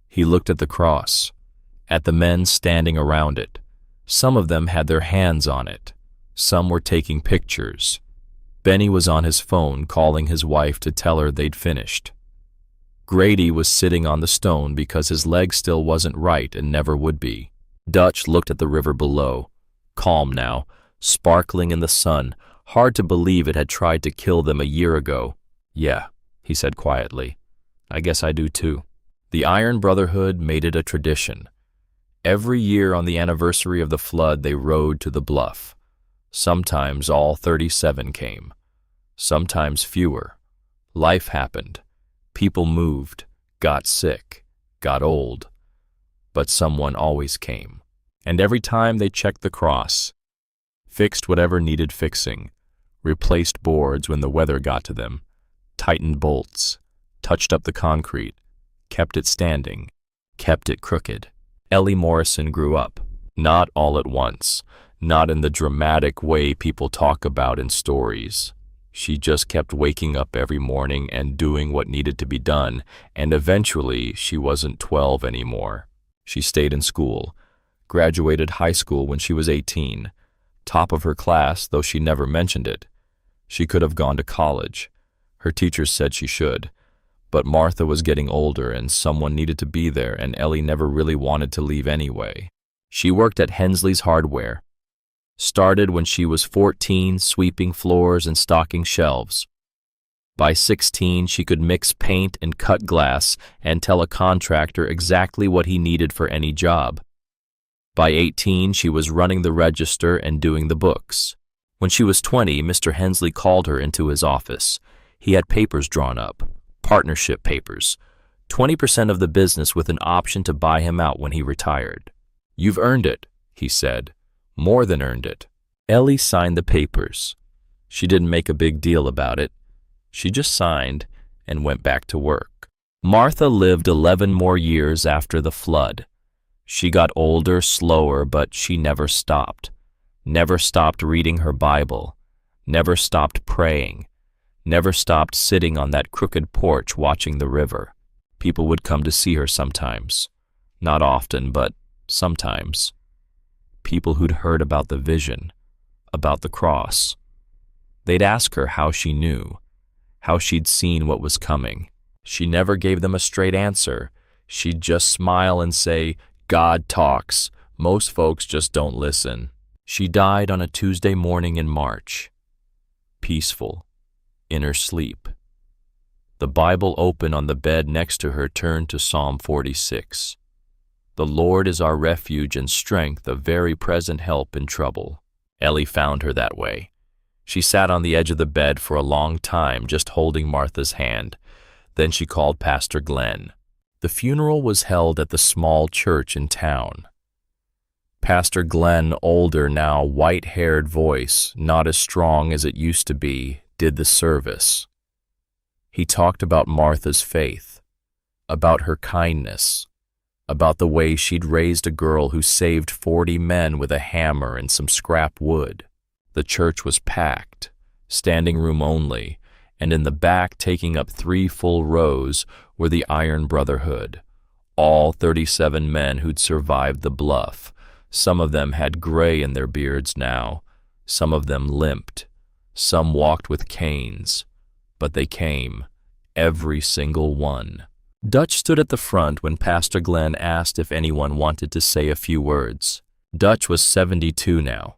He looked at the cross, at the men standing around it. Some of them had their hands on it. Some were taking pictures. Benny was on his phone calling his wife to tell her they'd finished. Grady was sitting on the stone because his leg still wasn't right and never would be. Dutch looked at the river below, calm now, sparkling in the sun. Hard to believe it had tried to kill them a year ago. "Yeah," he said quietly. "I guess I do too." The Iron Brotherhood made it a tradition. Every year on the anniversary of the flood, they rode to the bluff. Sometimes all 37 came. Sometimes fewer. Life happened. People moved, got sick, got old. But someone always came. And every time they checked the cross, fixed whatever needed fixing, replaced boards when the weather got to them, tightened bolts, touched up the concrete, kept it standing, kept it crooked. Ellie Morrison grew up, not all at once, not in the dramatic way people talk about in stories. She just kept waking up every morning and doing what needed to be done, and eventually she wasn't 12 anymore. She stayed in school, graduated high school when she was 18, top of her class, though she never mentioned it. She could have gone to college. Her teachers said she should. But Martha was getting older and someone needed to be there, and Ellie never really wanted to leave anyway. She worked at Hensley's Hardware. Started when she was 14, sweeping floors and stocking shelves. By 16, she could mix paint and cut glass and tell a contractor exactly what he needed for any job. By 18, she was running the register and doing the books. When she was 20, Mr. Hensley called her into his office. He had papers drawn up, partnership papers, 20% of the business with an option to buy him out when he retired. "You've earned it," he said. "More than earned it." Ellie signed the papers. She didn't make a big deal about it. She just signed and went back to work. Martha lived 11 more years after the flood. She got older, slower, but she never stopped. Never stopped reading her Bible. Never stopped praying. Never stopped sitting on that crooked porch watching the river. People would come to see her sometimes. Not often, but sometimes. People who'd heard about the vision, about the cross. They'd ask her how she knew, how she'd seen what was coming. She never gave them a straight answer. She'd just smile and say, "God talks. Most folks just don't listen." She died on a Tuesday morning in March. Peaceful, in her sleep. The Bible open on the bed next to her turned to Psalm 46. "The Lord is our refuge and strength, a very present help in trouble." Ellie found her that way. She sat on the edge of the bed for a long time, just holding Martha's hand. Then she called Pastor Glenn. The funeral was held at the small church in town. Pastor Glenn, older now, white-haired voice, not as strong as it used to be, did the service. He talked about Martha's faith, about her kindness, about the way she'd raised a girl who saved 40 men with a hammer and some scrap wood. The church was packed, standing room only, and in the back, taking up 3 full rows, were the Iron Brotherhood, all 37 men who'd survived the bluff. Some of them had gray in their beards now, some of them limped, some walked with canes, but they came, every single one. Dutch stood at the front when Pastor Glenn asked if anyone wanted to say a few words. Dutch was 72 now,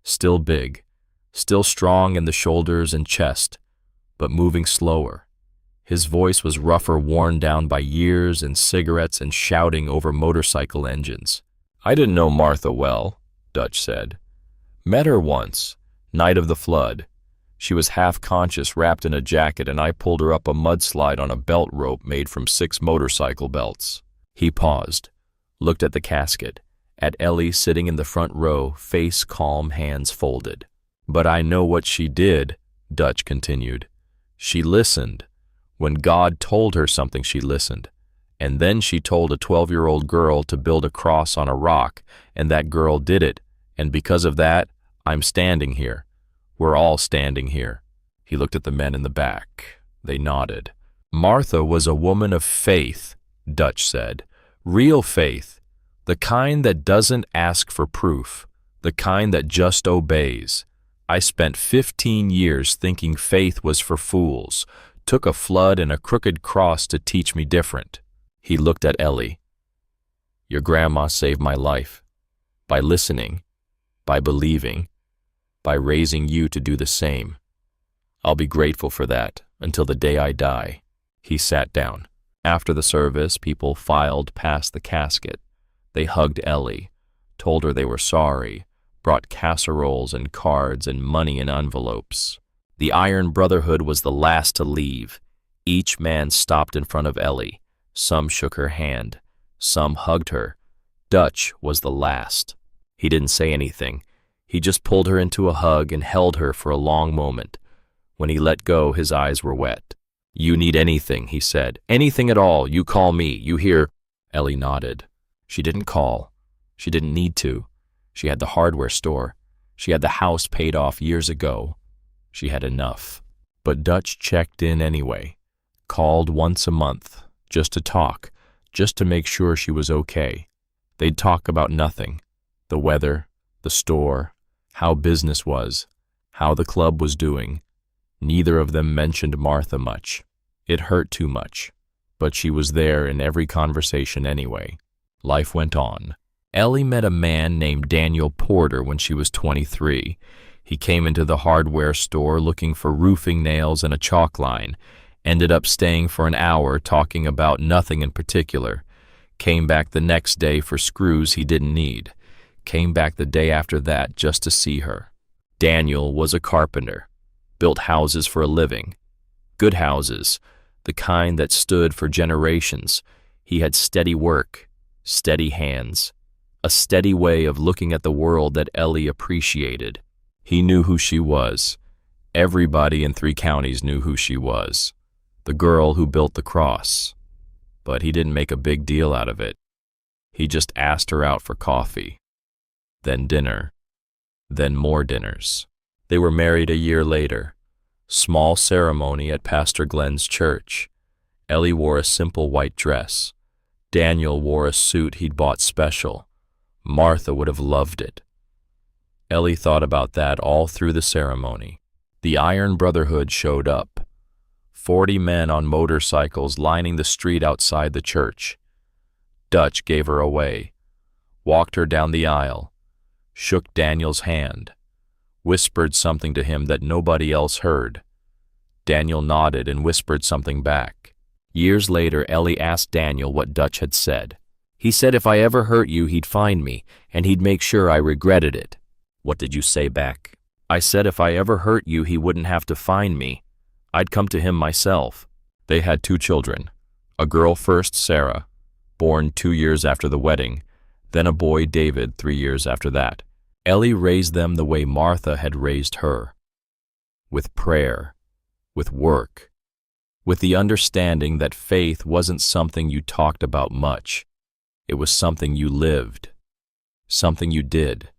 still big, still strong in the shoulders and chest, but moving slower. His voice was rougher, worn down by years and cigarettes and shouting over motorcycle engines. "I didn't know Martha well," Dutch said. "Met her once, night of the flood. She was half-conscious, wrapped in a jacket, and I pulled her up a mudslide on a belt rope made from 6 motorcycle belts." He paused, looked at the casket, at Ellie sitting in the front row, face calm, hands folded. "But I know what she did," Dutch continued. "She listened. When God told her something, she listened. And then she told a 12-year-old girl to build a cross on a rock, and that girl did it. And because of that, I'm standing here. We're all standing here." He looked at the men in the back. They nodded. "Martha was a woman of faith," Dutch said. "Real faith. The kind that doesn't ask for proof. The kind that just obeys. I spent 15 years thinking faith was for fools. Took a flood and a crooked cross to teach me different." He looked at Ellie. "Your grandma saved my life. By listening, by believing, by raising you to do the same. I'll be grateful for that until the day I die." He sat down. After the service, people filed past the casket. They hugged Ellie, told her they were sorry, brought casseroles and cards and money in envelopes. The Iron Brotherhood was the last to leave. Each man stopped in front of Ellie. Some shook her hand. Some hugged her. Dutch was the last. He didn't say anything. He just pulled her into a hug and held her for a long moment. When he let go, his eyes were wet. "You need anything," he said. "Anything at all, you call me, you hear?" Ellie nodded. She didn't call. She didn't need to. She had the hardware store. She had the house paid off years ago. She had enough. But Dutch checked in anyway. Called once a month, just to talk, just to make sure she was okay. They'd talk about nothing. The weather, the store, how business was, how the club was doing. Neither of them mentioned Martha much. It hurt too much. But she was there in every conversation anyway. Life went on. Ellie met a man named Daniel Porter when she was 23. He came into the hardware store looking for roofing nails and a chalk line. Ended up staying for an hour talking about nothing in particular. Came back the next day for screws he didn't need. Came back the day after that just to see her. Daniel was a carpenter. Built houses for a living. Good houses. the kind that stood for generations. He had steady work, steady hands, a steady way of looking at the world that Ellie appreciated. He knew who she was. Everybody in 3 counties knew who she was. The girl who built the cross. But he didn't make a big deal out of it. He just asked her out for coffee. Then dinner. Then more dinners. They were married a year later. Small ceremony at Pastor Glenn's church. Ellie wore a simple white dress. Daniel wore a suit he'd bought special. Martha would have loved it. Ellie thought about that all through the ceremony. The Iron Brotherhood showed up. 40 men on motorcycles lining the street outside the church. Dutch gave her away, walked her down the aisle, shook Daniel's hand, whispered something to him that nobody else heard. Daniel nodded and whispered something back. Years later, Ellie asked Daniel what Dutch had said. He said if I ever hurt you, he'd find me, and he'd make sure I regretted it. What did you say back? I said if I ever hurt you, he wouldn't have to find me. I'd come to him myself. They had 2 children. A girl first, Sarah, born 2 years after the wedding, then a boy, David, 3 years after that. Ellie raised them the way Martha had raised her. With prayer, with work, with the understanding that faith wasn't something you talked about much. It was something you lived, something you did,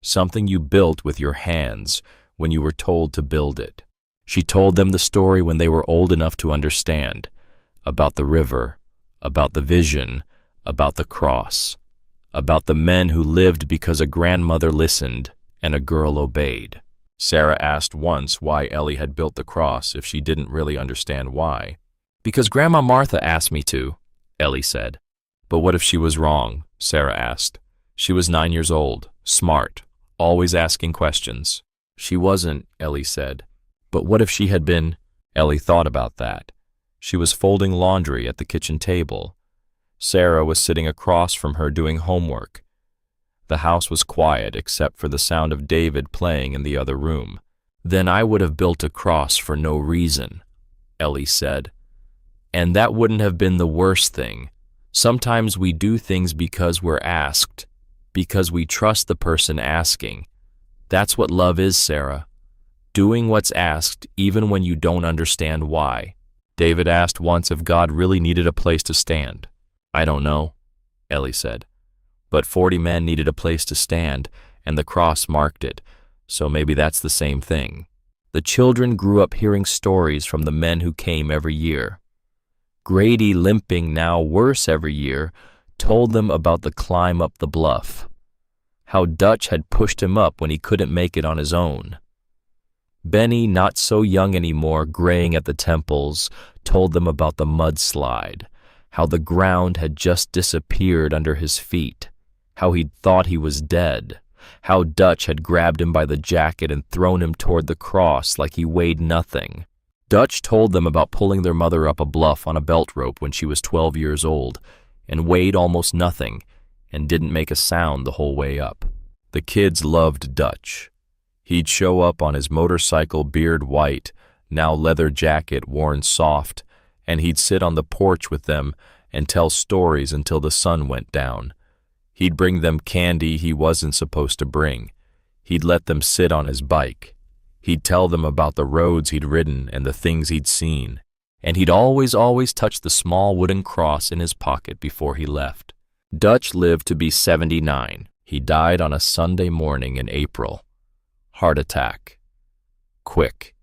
something you built with your hands when you were told to build it. She told them the story when they were old enough to understand, about the river, about the vision, about the cross, about the men who lived because a grandmother listened and a girl obeyed. Sarah asked once why Ellie had built the cross if she didn't really understand why. Because Grandma Martha asked me to, Ellie said. But what if she was wrong? Sarah asked. She was 9 years old, smart, always asking questions. She wasn't, Ellie said. But what if she had been? Ellie thought about that. She was folding laundry at the kitchen table. Sarah was sitting across from her doing homework. The house was quiet except for the sound of David playing in the other room. Then I would have built a cross for no reason, Ellie said. And that wouldn't have been the worst thing. Sometimes we do things because we're asked, because we trust the person asking. That's what love is, Sarah. Doing what's asked even when you don't understand why. David asked once if God really needed a place to stand. I don't know, Ellie said. But 40 men needed a place to stand, and the cross marked it, so maybe that's the same thing. The children grew up hearing stories from the men who came every year. Grady, limping now worse every year, told them about the climb up the bluff, how Dutch had pushed him up when he couldn't make it on his own. Benny, not so young anymore, graying at the temples, told them about the mudslide, how the ground had just disappeared under his feet, how he'd thought he was dead, how Dutch had grabbed him by the jacket and thrown him toward the cross like he weighed nothing. Dutch told them about pulling their mother up a bluff on a belt rope when she was 12 years old and weighed almost nothing and didn't make a sound the whole way up. The kids loved Dutch. He'd show up on his motorcycle, beard white, now leather jacket worn soft, and he'd sit on the porch with them and tell stories until the sun went down. He'd bring them candy he wasn't supposed to bring. He'd let them sit on his bike. He'd tell them about the roads he'd ridden and the things he'd seen. And he'd always touch the small wooden cross in his pocket before he left. Dutch lived to be 79. He died on a Sunday morning in April. Heart attack. Quick.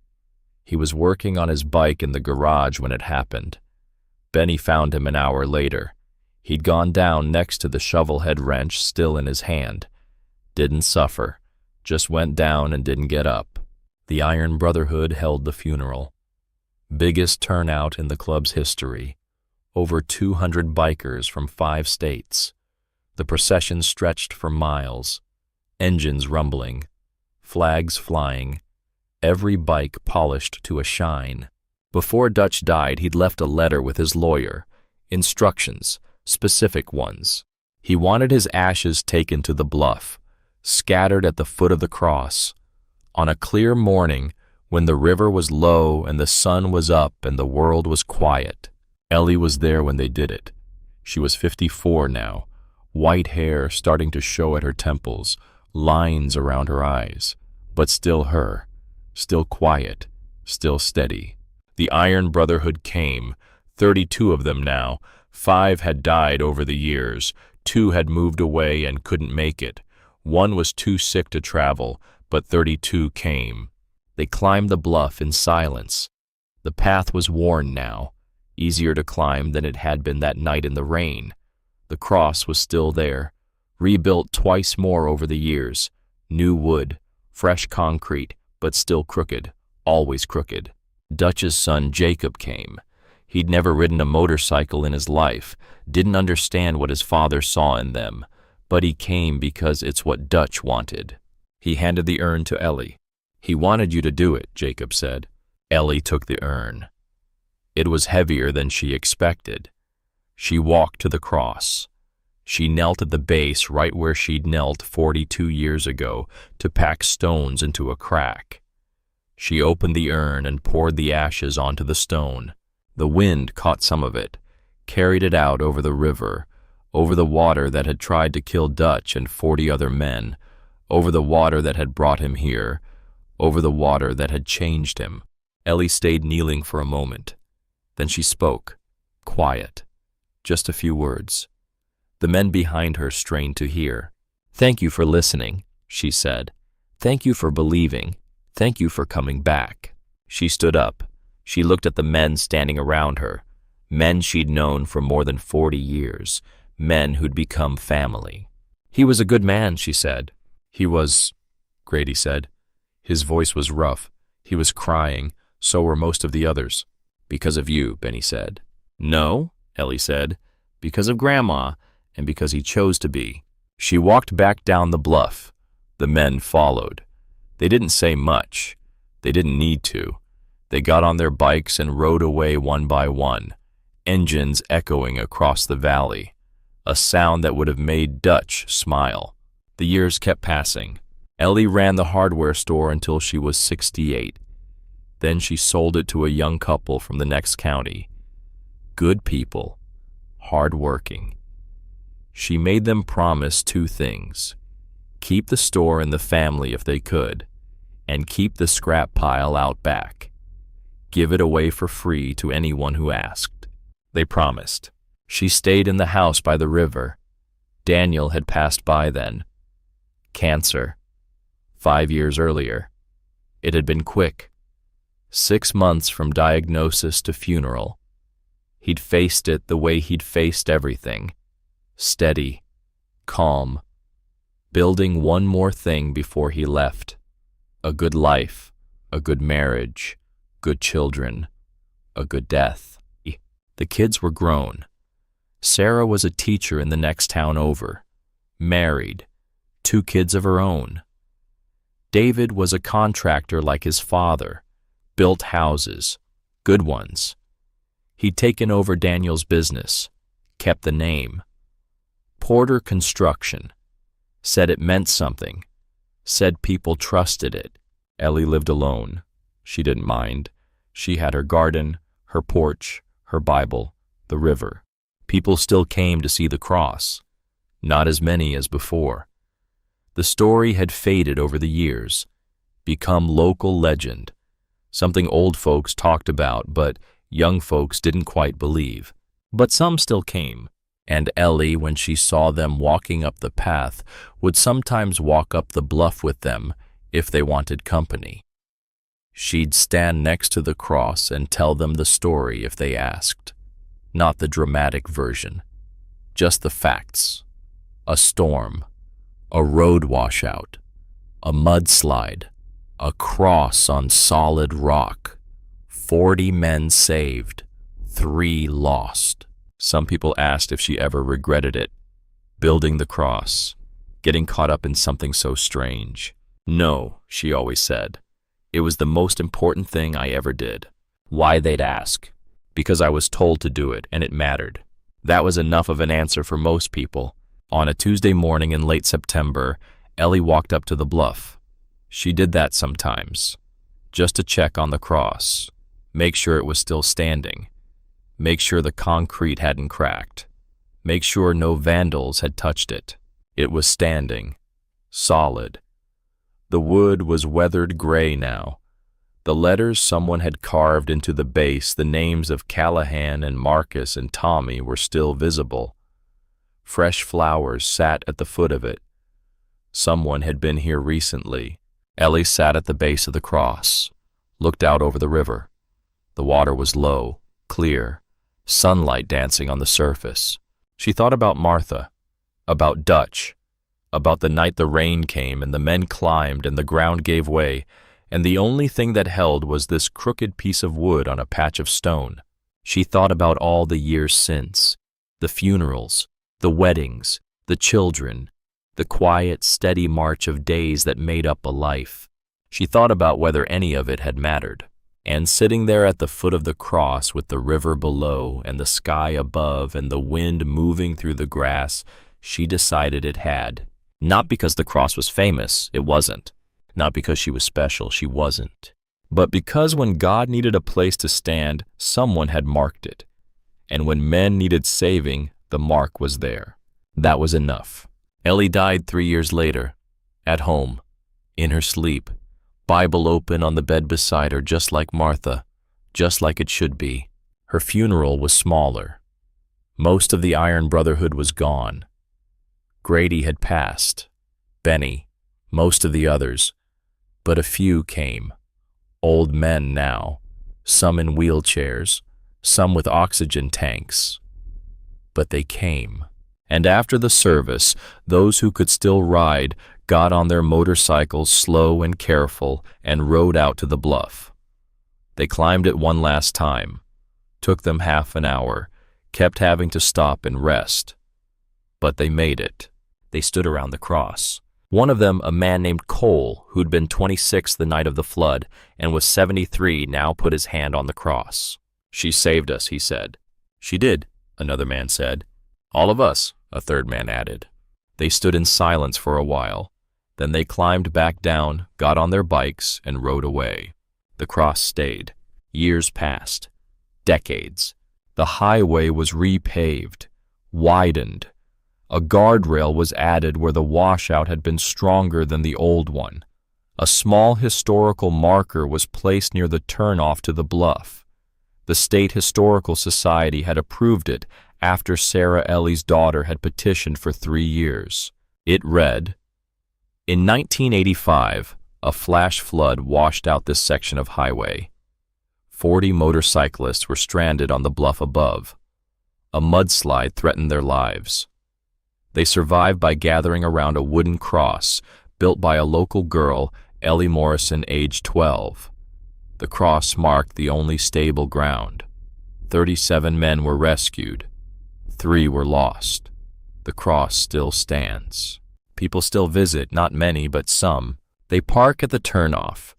He was working on his bike in the garage when it happened. Benny found him an hour later. He'd gone down next to the shovel-head wrench still in his hand. Didn't suffer. Just went down and didn't get up. The Iron Brotherhood held the funeral. Biggest turnout in the club's history. Over 200 bikers from 5 states. The procession stretched for miles. Engines rumbling. Flags flying. Every bike polished to a shine. Before Dutch died, he'd left a letter with his lawyer. Instructions, specific ones. He wanted his ashes taken to the bluff, scattered at the foot of the cross. On a clear morning, when the river was low and the sun was up and the world was quiet. Ellie was there when they did it. She was 54 now, white hair starting to show at her temples, lines around her eyes, but still her, still quiet, still steady. The Iron Brotherhood came, 32 of them now. 5 had died over the years, 2 had moved away and couldn't make it. 1 was too sick to travel, but 32 came. They climbed the bluff in silence. The path was worn now, easier to climb than it had been that night in the rain. The cross was still there, rebuilt twice more over the years. New wood, fresh concrete, but still crooked, always crooked. Dutch's son Jacob came. He'd never ridden a motorcycle in his life, didn't understand what his father saw in them, but he came because it's what Dutch wanted. He handed the urn to Ellie. "He wanted you to do it," Jacob said. Ellie took the urn. It was heavier than she expected. She walked to the cross. She knelt at the base right where she'd knelt 42 years ago to pack stones into a crack. She opened the urn and poured the ashes onto the stone. The wind caught some of it, carried it out over the river, over the water that had tried to kill Dutch and 40 other men, over the water that had brought him here, over the water that had changed him. Ellie stayed kneeling for a moment. Then she spoke, quiet, just a few words. The men behind her strained to hear. "Thank you for listening," she said. "Thank you for believing. Thank you for coming back." She stood up. She looked at the men standing around her, men she'd known for more than 40 years, men who'd become family. "He was a good man," she said. "He was," Grady said. His voice was rough. He was crying. So were most of the others. "Because of you," Benny said. "No," Ellie said. "Because of Grandma, and because he chose to be." She walked back down the bluff. The men followed. They didn't say much. They didn't need to. They got on their bikes and rode away one by one, engines echoing across the valley, a sound that would have made Dutch smile. The years kept passing. Ellie ran the hardware store until she was 68. Then she sold it to a young couple from the next county. Good people, hard-working. She made them promise 2 things: keep the store in the family if they could, and keep the scrap pile out back. Give it away for free to anyone who asked. They promised. She stayed in the house by the river. Daniel had passed by then. Cancer. 5 years earlier. It had been quick. 6 months from diagnosis to funeral. He'd faced it the way he'd faced everything. Steady, calm, building one more thing before he left. A good life, a good marriage, good children, a good death. The kids were grown. Sarah was a teacher in the next town over, married, 2 kids of her own. David was a contractor like his father, built houses, good ones. He'd taken over Daniel's business, kept the name. Porter Construction. Said it meant something. Said people trusted it. Ellie lived alone. She didn't mind. She had her garden, her porch, her Bible, the river. People still came to see the cross. Not as many as before. The story had faded over the years, become local legend, something old folks talked about but young folks didn't quite believe. But some still came, and Ellie, when she saw them walking up the path, would sometimes walk up the bluff with them if they wanted company. She'd stand next to the cross and tell them the story if they asked, not the dramatic version, just the facts. A storm, a road washout, a mudslide, a cross on solid rock, 40 men saved, 3 lost. Some people asked if she ever regretted it, building the cross, getting caught up in something so strange. No, she always said. It was the most important thing I ever did. Why, they'd ask. Because I was told to do it, and it mattered. That was enough of an answer for most people. On a Tuesday morning in late September, Ellie walked up to the bluff. She did that sometimes. just to check on the cross, make sure it was still standing, make sure the concrete hadn't cracked, make sure no vandals had touched it. It was standing, solid. The wood was weathered gray now. The letters someone had carved into the base, the names of Callahan and Marcus and Tommy, were still visible. Fresh flowers sat at the foot of it. Someone had been here recently. Ellie sat at the base of the cross, looked out over the river. The water was low, clear, sunlight dancing on the surface. She thought about Martha, about Dutch, about the night the rain came and the men climbed and the ground gave way, and the only thing that held was this crooked piece of wood on a patch of stone. She thought about all the years since, the funerals, the weddings, the children, the quiet, steady march of days that made up a life. She thought about whether any of it had mattered. And sitting there at the foot of the cross with the river below and the sky above and the wind moving through the grass, she decided it had. Not because the cross was famous, it wasn't. Not because she was special, she wasn't. But because when God needed a place to stand, someone had marked it. And when men needed saving, the mark was there. That was enough. Ellie died 3 years later, at home, in her sleep, Bible open on the bed beside her, just like Martha, just like it should be. Her funeral was smaller. Most of the Iron Brotherhood was gone. Grady had passed, Benny, most of the others, but a few came. Old men now, some in wheelchairs, some with oxygen tanks. But they came. And after the service, those who could still ride got on their motorcycles slow and careful and rode out to the bluff. They climbed it one last time. Took them half an hour, kept having to stop and rest. But they made it. They stood around the cross. One of them, a man named Cole, who'd been 26 the night of the flood and was 73, now put his hand on the cross. "She saved us," he said. "She did," another man said. "All of us," a third man added. They stood in silence for a while. Then they climbed back down, got on their bikes, and rode away. The cross stayed. Years passed. Decades. The highway was repaved, widened. A guardrail was added where the washout had been stronger than the old one. A small historical marker was placed near the turnoff to the bluff. The State Historical Society had approved it after Sarah Ellie's daughter had petitioned for 3 years. It read, "In 1985, a flash flood washed out this section of highway. 40 motorcyclists were stranded on the bluff above. A mudslide threatened their lives. They survived by gathering around a wooden cross built by a local girl, Ellie Morrison, age 12. The cross marked the only stable ground. 37 men were rescued. 3 were lost. The cross still stands. People still visit, not many, but some. They park at the turnoff,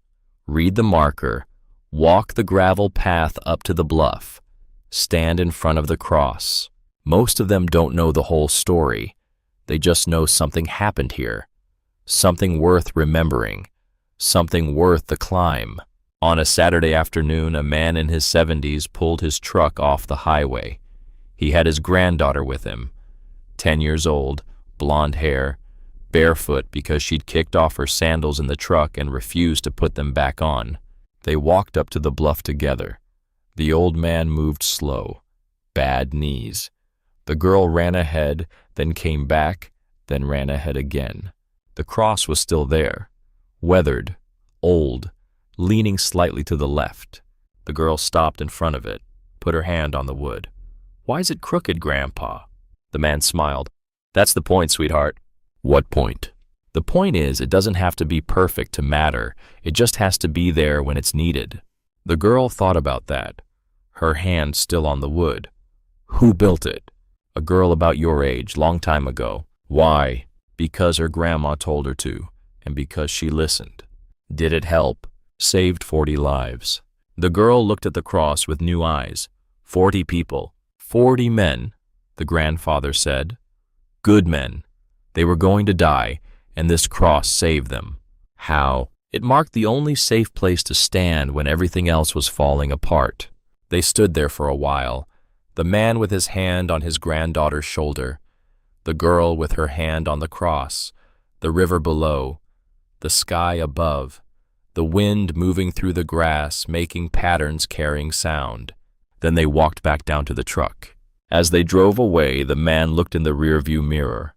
read the marker, walk the gravel path up to the bluff, stand in front of the cross. Most of them don't know the whole story. They just know something happened here, something worth remembering, something worth the climb." On a Saturday afternoon, a man in his 70s pulled his truck off the highway. He had his granddaughter with him, 10 years old, blonde hair, barefoot because she'd kicked off her sandals in the truck and refused to put them back on. They walked up to the bluff together. The old man moved slow, bad knees. The girl ran ahead, then came back, then ran ahead again. The cross was still there, weathered, old, leaning slightly to the left. The girl stopped in front of it, put her hand on the wood. "Why is it crooked, Grandpa?" The man smiled. "That's the point, sweetheart." "What point?" "The point is, it doesn't have to be perfect to matter. It just has to be there when it's needed." The girl thought about that, her hand still on the wood. "Who built it?" "A girl about your age, long time ago." "Why?" "Because her grandma told her to, and because she listened." "Did it help?" "Saved 40 lives." The girl looked at the cross with new eyes. 40 people, 40 men, the grandfather said. Good men. They were going to die, and this cross saved them. How? It marked the only safe place to stand when everything else was falling apart. They stood there for a while, the man with his hand on his granddaughter's shoulder, the girl with her hand on the cross, the river below, the sky above, the wind moving through the grass, making patterns carrying sound. Then they walked back down to the truck. As they drove away, the man looked in the rearview mirror.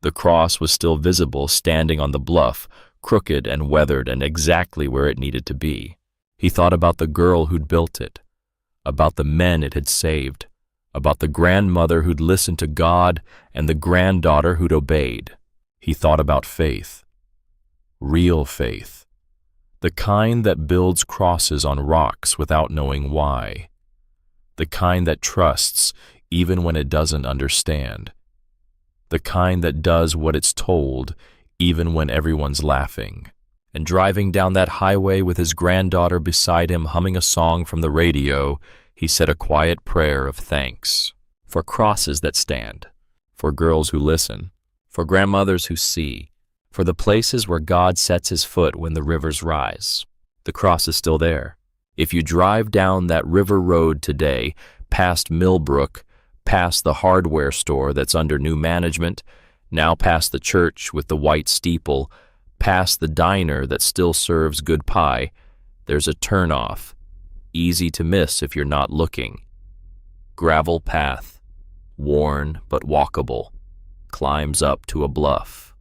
The cross was still visible, standing on the bluff, crooked and weathered and exactly where it needed to be. He thought about the girl who'd built it, about the men it had saved, about the grandmother who'd listened to God and the granddaughter who'd obeyed. He thought about faith, real faith, the kind that builds crosses on rocks without knowing why, the kind that trusts even when it doesn't understand, the kind that does what it's told even when everyone's laughing. And driving down that highway with his granddaughter beside him humming a song from the radio, he said a quiet prayer of thanks for crosses that stand, for girls who listen, for grandmothers who see, for the places where God sets his foot when the rivers rise. The cross is still there. If you drive down that river road today, past Millbrook, past the hardware store that's under new management, now past the church with the white steeple, past the diner that still serves good pie, there's a turnoff, easy to miss if you're not looking. Gravel path, worn but walkable, climbs up to a bluff.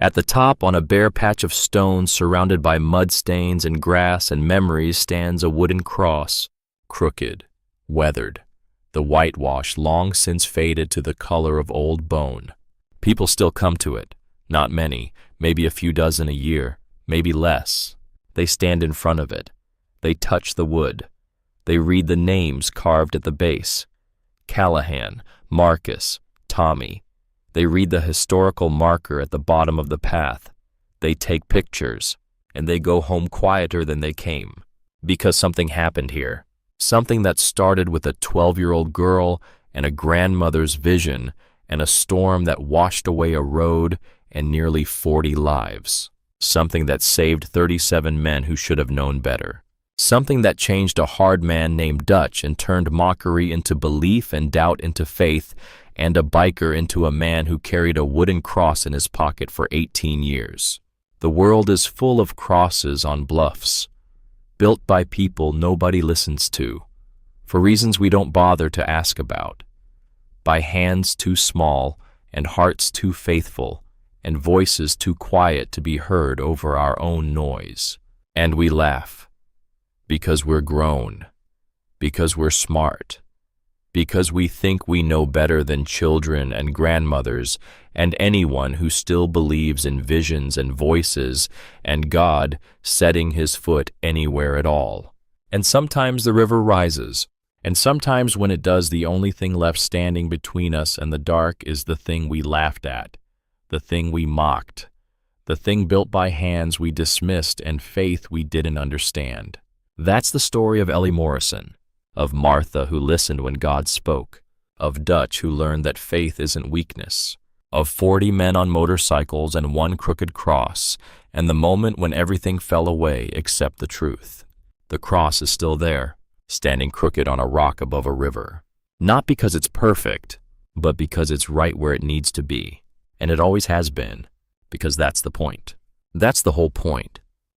At the top, on a bare patch of stone surrounded by mud stains and grass and memories, stands a wooden cross, crooked, weathered, the whitewash long since faded to the color of old bone. People still come to it, not many, maybe a few dozen a year, maybe less. They stand in front of it. They touch the wood. They read the names carved at the base. Callahan, Marcus, Tommy. They read the historical marker at the bottom of the path. They take pictures, and they go home quieter than they came. Because something happened here. Something that started with a 12-year-old girl and a grandmother's vision and a storm that washed away a road and nearly 40 lives. Something that saved 37 men who should have known better. Something that changed a hard man named Dutch and turned mockery into belief and doubt into faith, and a biker into a man who carried a wooden cross in his pocket for 18 years. The world is full of crosses on bluffs, built by people nobody listens to, for reasons we don't bother to ask about, by hands too small and hearts too faithful and voices too quiet to be heard over our own noise. And we laugh, because we're grown, because we're smart, because we think we know better than children and grandmothers and anyone who still believes in visions and voices and God setting his foot anywhere at all. And sometimes the river rises, and sometimes when it does, the only thing left standing between us and the dark is the thing we laughed at, the thing we mocked, the thing built by hands we dismissed and faith we didn't understand. That's the story of Ellie Morrison, of Martha who listened when God spoke, of Dutch who learned that faith isn't weakness, of 40 men on motorcycles and one crooked cross, and the moment when everything fell away except the truth. The cross is still there, standing crooked on a rock above a river. Not because it's perfect, but because it's right where it needs to be. And it always has been, because that's the point. That's the whole point.